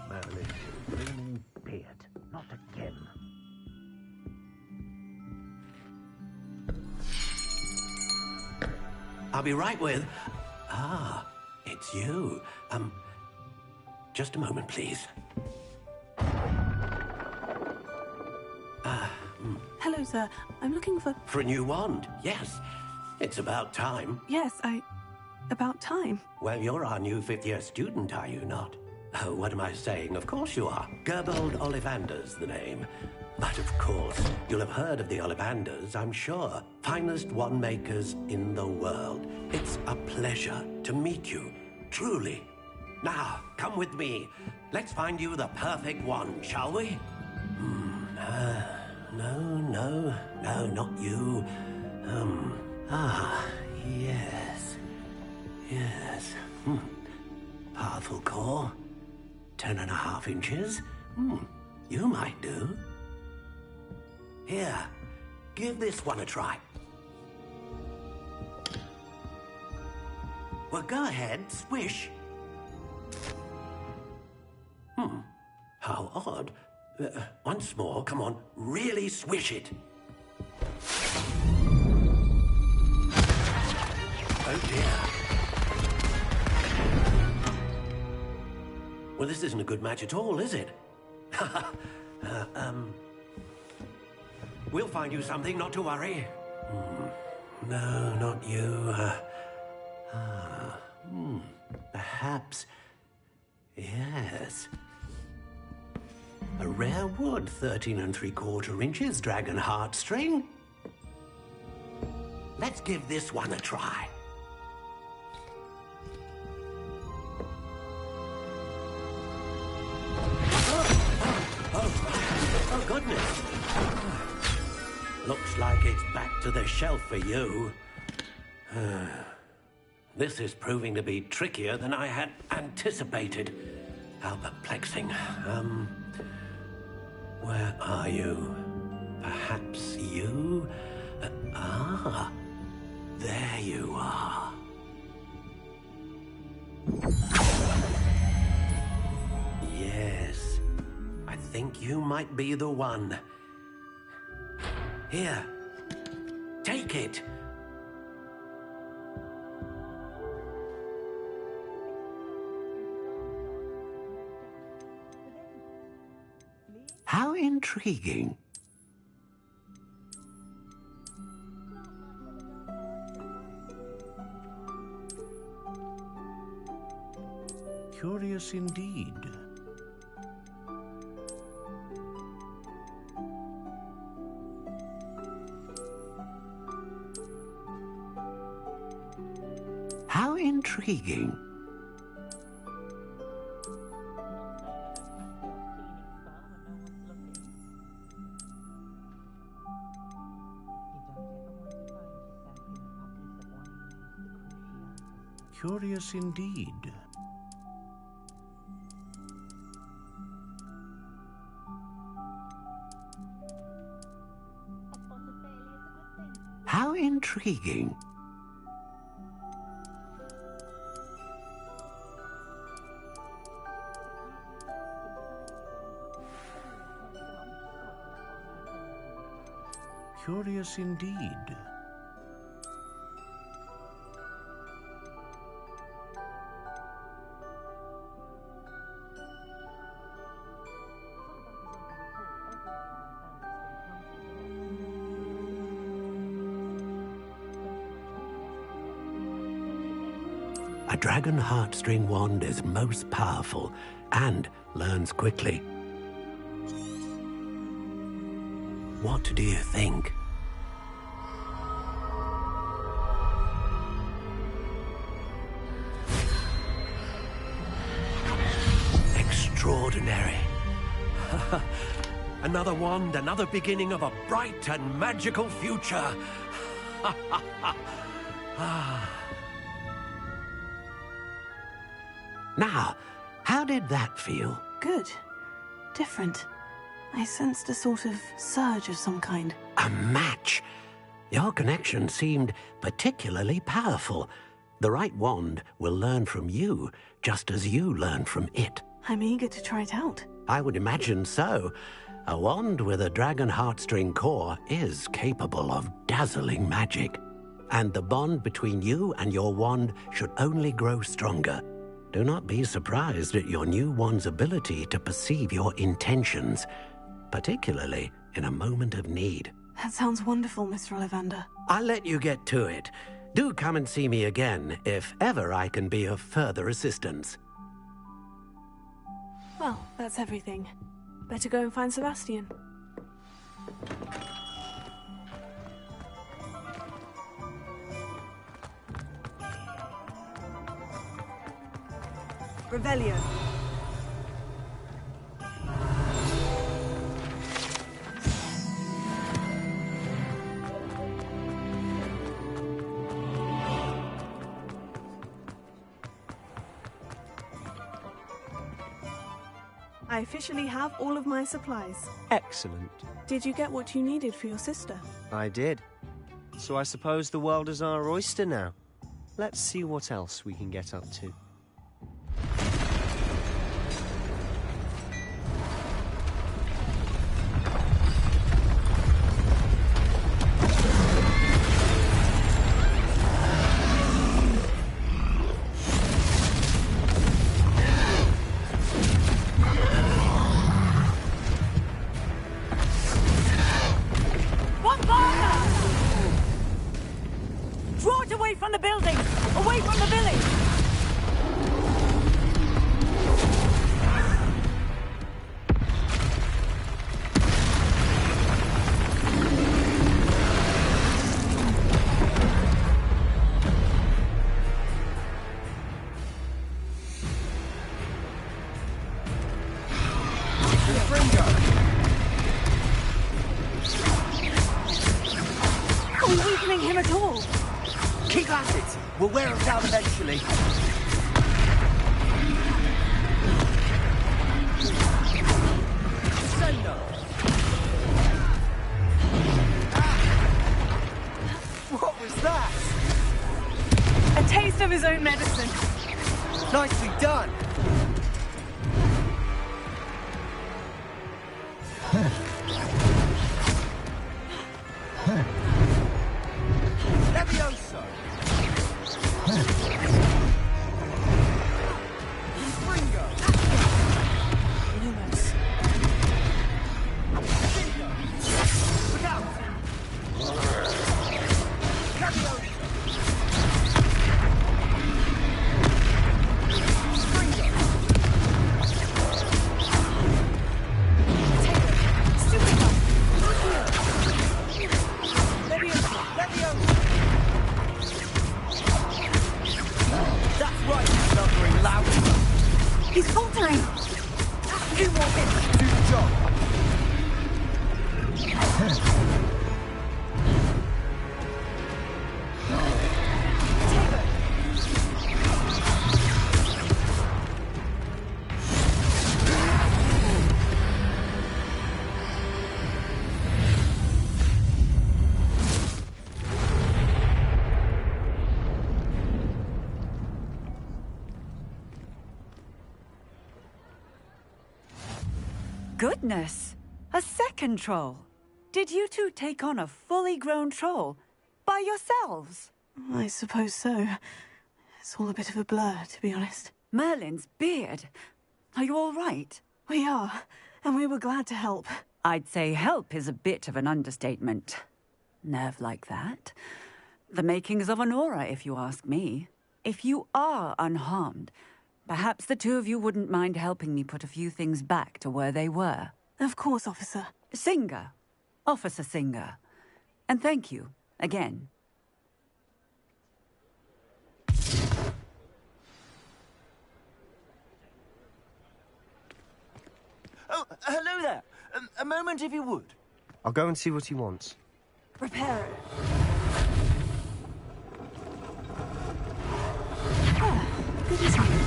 Merlin, gleaming beard, not again. I'll be right with... Ah, it's you. Just a moment, please. Hello, sir. I'm looking for... For a new wand, yes. It's about time. Yes, about time. Well, you're our new fifth-year student, are you not? Oh, what am I saying? Of course you are. Gerbold Ollivander's the name. But of course, you'll have heard of the Ollivanders, I'm sure. Finest wand makers in the world. It's a pleasure to meet you, truly. Now, come with me. Let's find you the perfect wand, shall we? No, not you. Yes. Yes. Powerful core. 10.5 inches. You might do. Here, give this one a try. Well, go ahead, swish. How odd. Once more, come on, really swish it. Oh dear. Well, this isn't a good match at all, is it? We'll find you something, not to worry. No, not you. Perhaps. Yes. A rare wood, 13 3/4 inches, dragon heartstring. Let's give this one a try. Oh, goodness. Looks like it's back to the shelf for you. This is proving to be trickier than I had anticipated. How perplexing. Where are you? Perhaps you? There you are. Yes, I think you might be the one. Here, take it. How intriguing. Curious indeed. How intriguing. Curious indeed. How intriguing. Curious indeed. A dragon heartstring wand is most powerful and learns quickly. What do you think? Extraordinary. Another wand, another beginning of a bright and magical future. Now, how did that feel? Good. Different. I sensed a sort of surge of some kind. A match? Your connection seemed particularly powerful. The right wand will learn from you, just as you learn from it. I'm eager to try it out. I would imagine so. A wand with a dragon heartstring core is capable of dazzling magic. And the bond between you and your wand should only grow stronger. Do not be surprised at your new wand's ability to perceive your intentions, particularly in a moment of need. That sounds wonderful, Mr. Ollivander. I'll let you get to it. Do come and see me again if ever I can be of further assistance. Well, that's everything. Better go and find Sebastian. Revelio. I officially have all of my supplies. Excellent. Did you get what you needed for your sister? I did. So I suppose the world is our oyster now. Let's see what else we can get up to. From the building! Away from the village! Are we weakening him at all? Keep at it! We'll wear him down eventually. What was that? A taste of his own medicine. Nicely done. Levioso! Springo! Lumos! Look out! Levioso! Springo! That's right, you lumbering lout! He's faltering! Few more hits to do the job! Goodness! A second troll! Did you two take on a fully grown troll? By yourselves? I suppose so. It's all a bit of a blur, to be honest. Merlin's beard. Are you all right? We are, and we were glad to help. I'd say help is a bit of an understatement. Nerve like that. The makings of an aura, if you ask me. If you are unharmed, perhaps the two of you wouldn't mind helping me put a few things back to where they were. Of course, officer. Singer. Officer Singer. And thank you, again. Oh, hello there. A moment if you would. I'll go and see what he wants. Repair it. Good evening.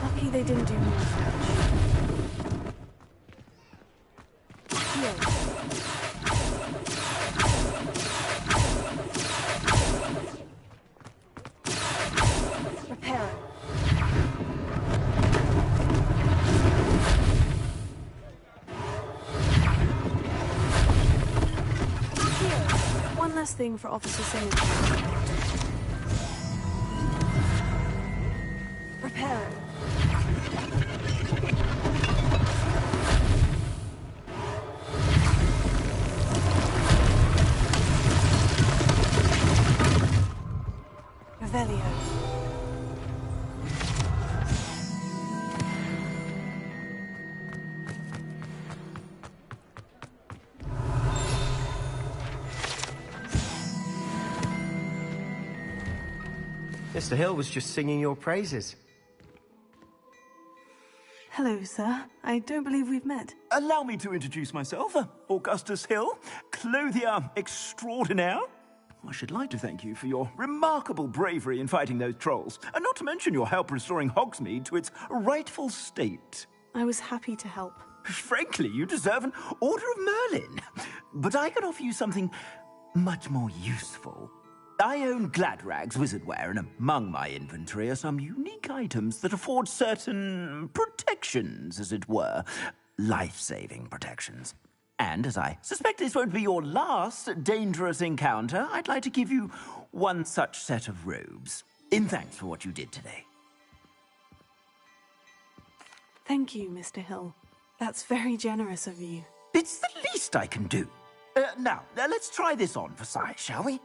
Lucky they didn't do more damage. Heal. Repair it. One last thing for Officer Singer. Repair it. Revelio. Mr. Hill was just singing your praises. Hello, sir. I don't believe we've met. Allow me to introduce myself. Augustus Hill, clothier extraordinaire. I should like to thank you for your remarkable bravery in fighting those trolls, and not to mention your help restoring Hogsmeade to its rightful state. I was happy to help. Frankly, you deserve an Order of Merlin. But I can offer you something much more useful. I own Gladrag's wizardware, and among my inventory are some unique items that afford certain protections, as it were. Life-saving protections. And as I suspect this won't be your last dangerous encounter, I'd like to give you one such set of robes, in thanks for what you did today. Thank you, Mr. Hill. That's very generous of you. It's the least I can do. Now, let's try this on for size, shall we?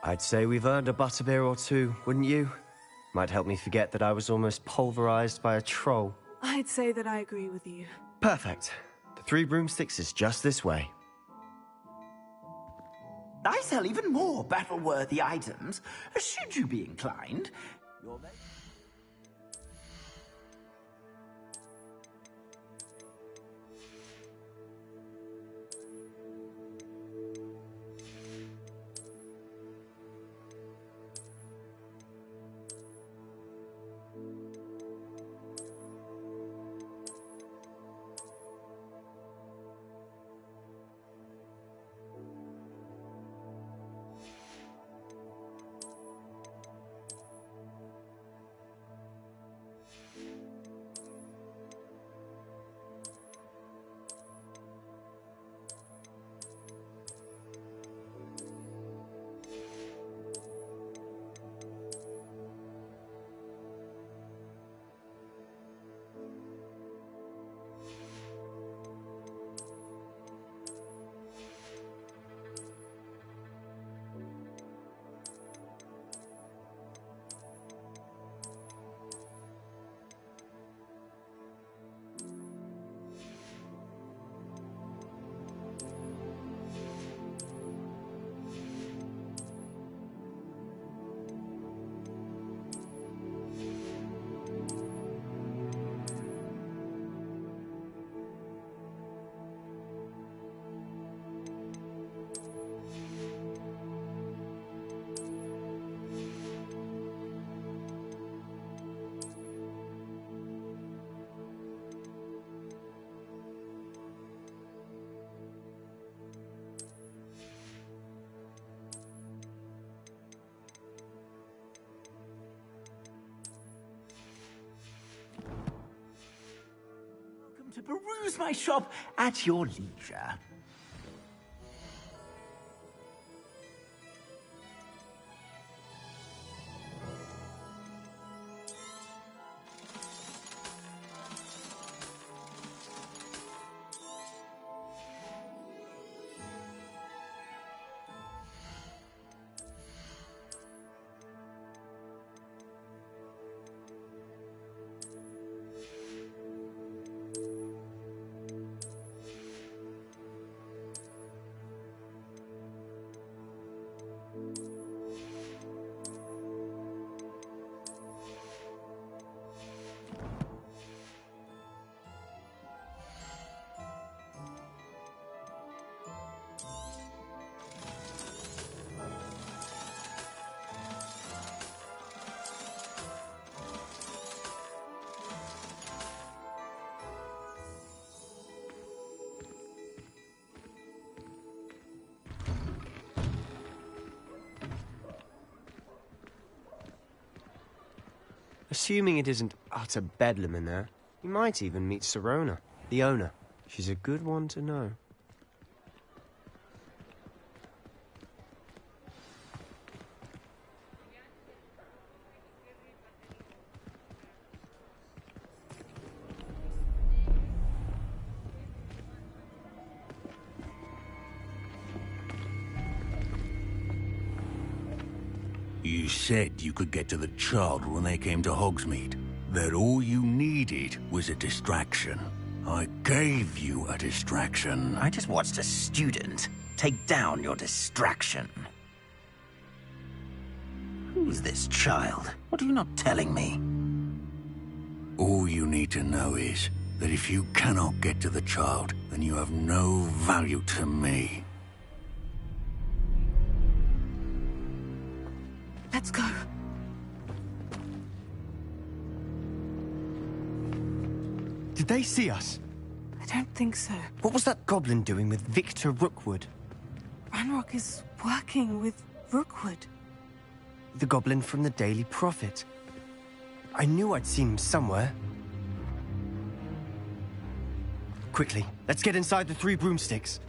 I'd say we've earned a butterbeer or two, wouldn't you? Might help me forget that I was almost pulverized by a troll. I'd say that I agree with you. Perfect. The 3 broomsticks is just this way. I sell even more battle-worthy items, should you be inclined. To peruse my shop at your leisure. Assuming it isn't utter bedlam in there, you might even meet Sirona, the owner. She's a good one to know. You said you could get to the child when they came to Hogsmeade. That all you needed was a distraction. I gave you a distraction. I just watched a student take down your distraction. Who's this child? What are you not telling me? All you need to know is that if you cannot get to the child, then you have no value to me. Let's go. Did they see us? I don't think so. What was that goblin doing with Victor Rookwood? Ranrock is working with Rookwood. The goblin from the Daily Prophet. I knew I'd seen him somewhere. Quickly, let's get inside the Three Broomsticks.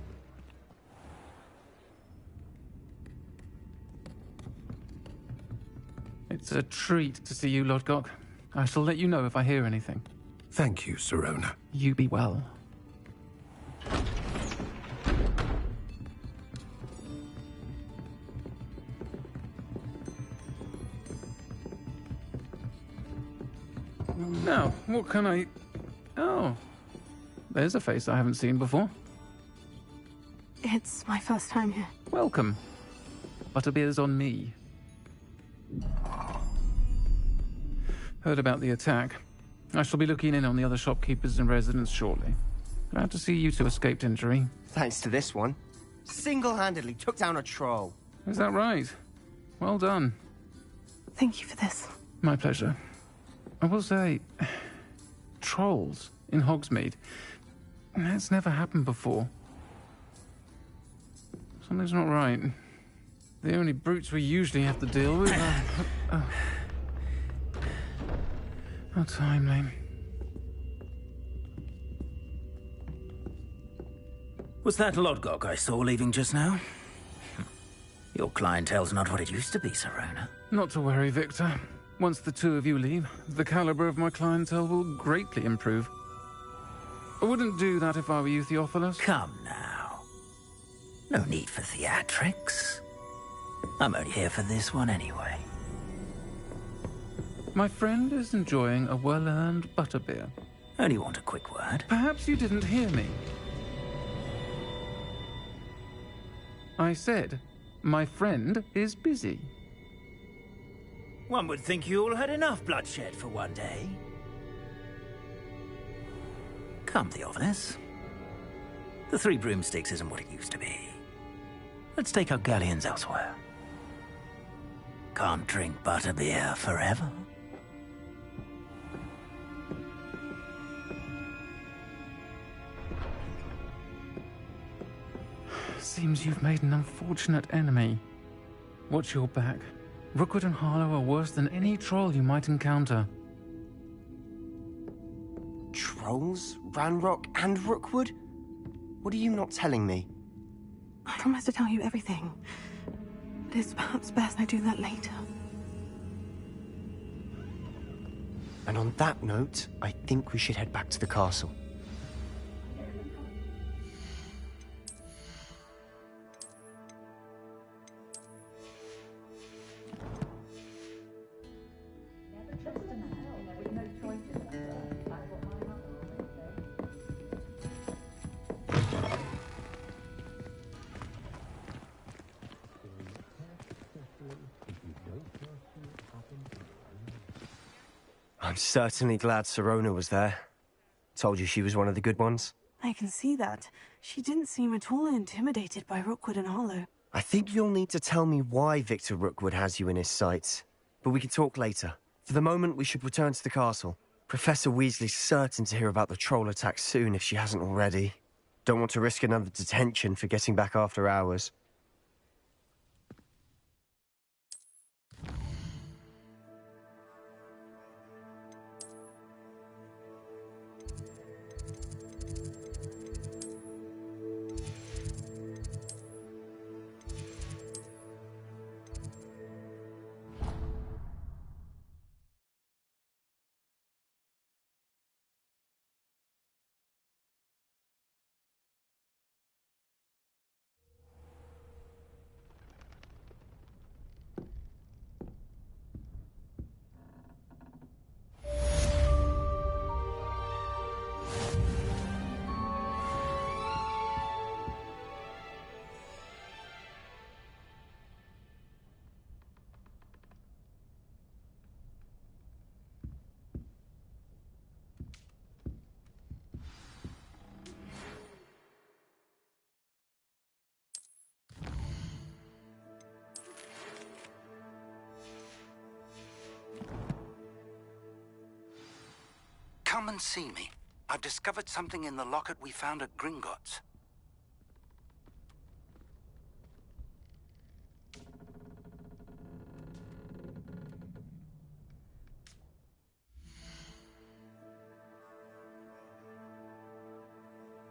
It's a treat to see you, Lodgok. I shall let you know if I hear anything. Thank you, Sirona. You be well. Now, what can I... Oh, there's a face I haven't seen before. It's my first time here. Welcome. Butterbeer's on me. Heard about the attack. I shall be looking in on the other shopkeepers and residents shortly. Glad to see you two escaped injury. Thanks to this one. Single-handedly took down a troll. Is that right? Well done. Thank you for this. My pleasure. I will say, trolls in Hogsmeade. That's never happened before. Something's not right. The only brutes we usually have to deal with are... How timely. Was that Lodgok I saw leaving just now? Your clientele's not what it used to be, Sirona. Not to worry, Victor. Once the two of you leave, the caliber of my clientele will greatly improve. I wouldn't do that if I were you, Theophilus. Come now. No need for theatrics. I'm only here for this one anyway. My friend is enjoying a well-earned butterbeer. Only want a quick word. Perhaps you didn't hear me. I said, my friend is busy. One would think you all had enough bloodshed for one day. Come, Theophilus. The Three Broomsticks isn't what it used to be. Let's take our galleons elsewhere. Can't drink butterbeer forever. Seems you've made an unfortunate enemy. Watch your back. Rookwood and Harlow are worse than any troll you might encounter. Trolls? Ranrock and Rookwood? What are you not telling me? I promise to tell you everything. But it's perhaps best I do that later. And on that note, I think we should head back to the castle. I'm certainly glad Sirona was there. Told you she was one of the good ones. I can see that. She didn't seem at all intimidated by Rookwood and Harlow. I think you'll need to tell me why Victor Rookwood has you in his sights. But we can talk later. For the moment, we should return to the castle. Professor Weasley's certain to hear about the troll attack soon if she hasn't already. Don't want to risk another detention for getting back after hours. Come and see me. I've discovered something in the locket we found at Gringotts.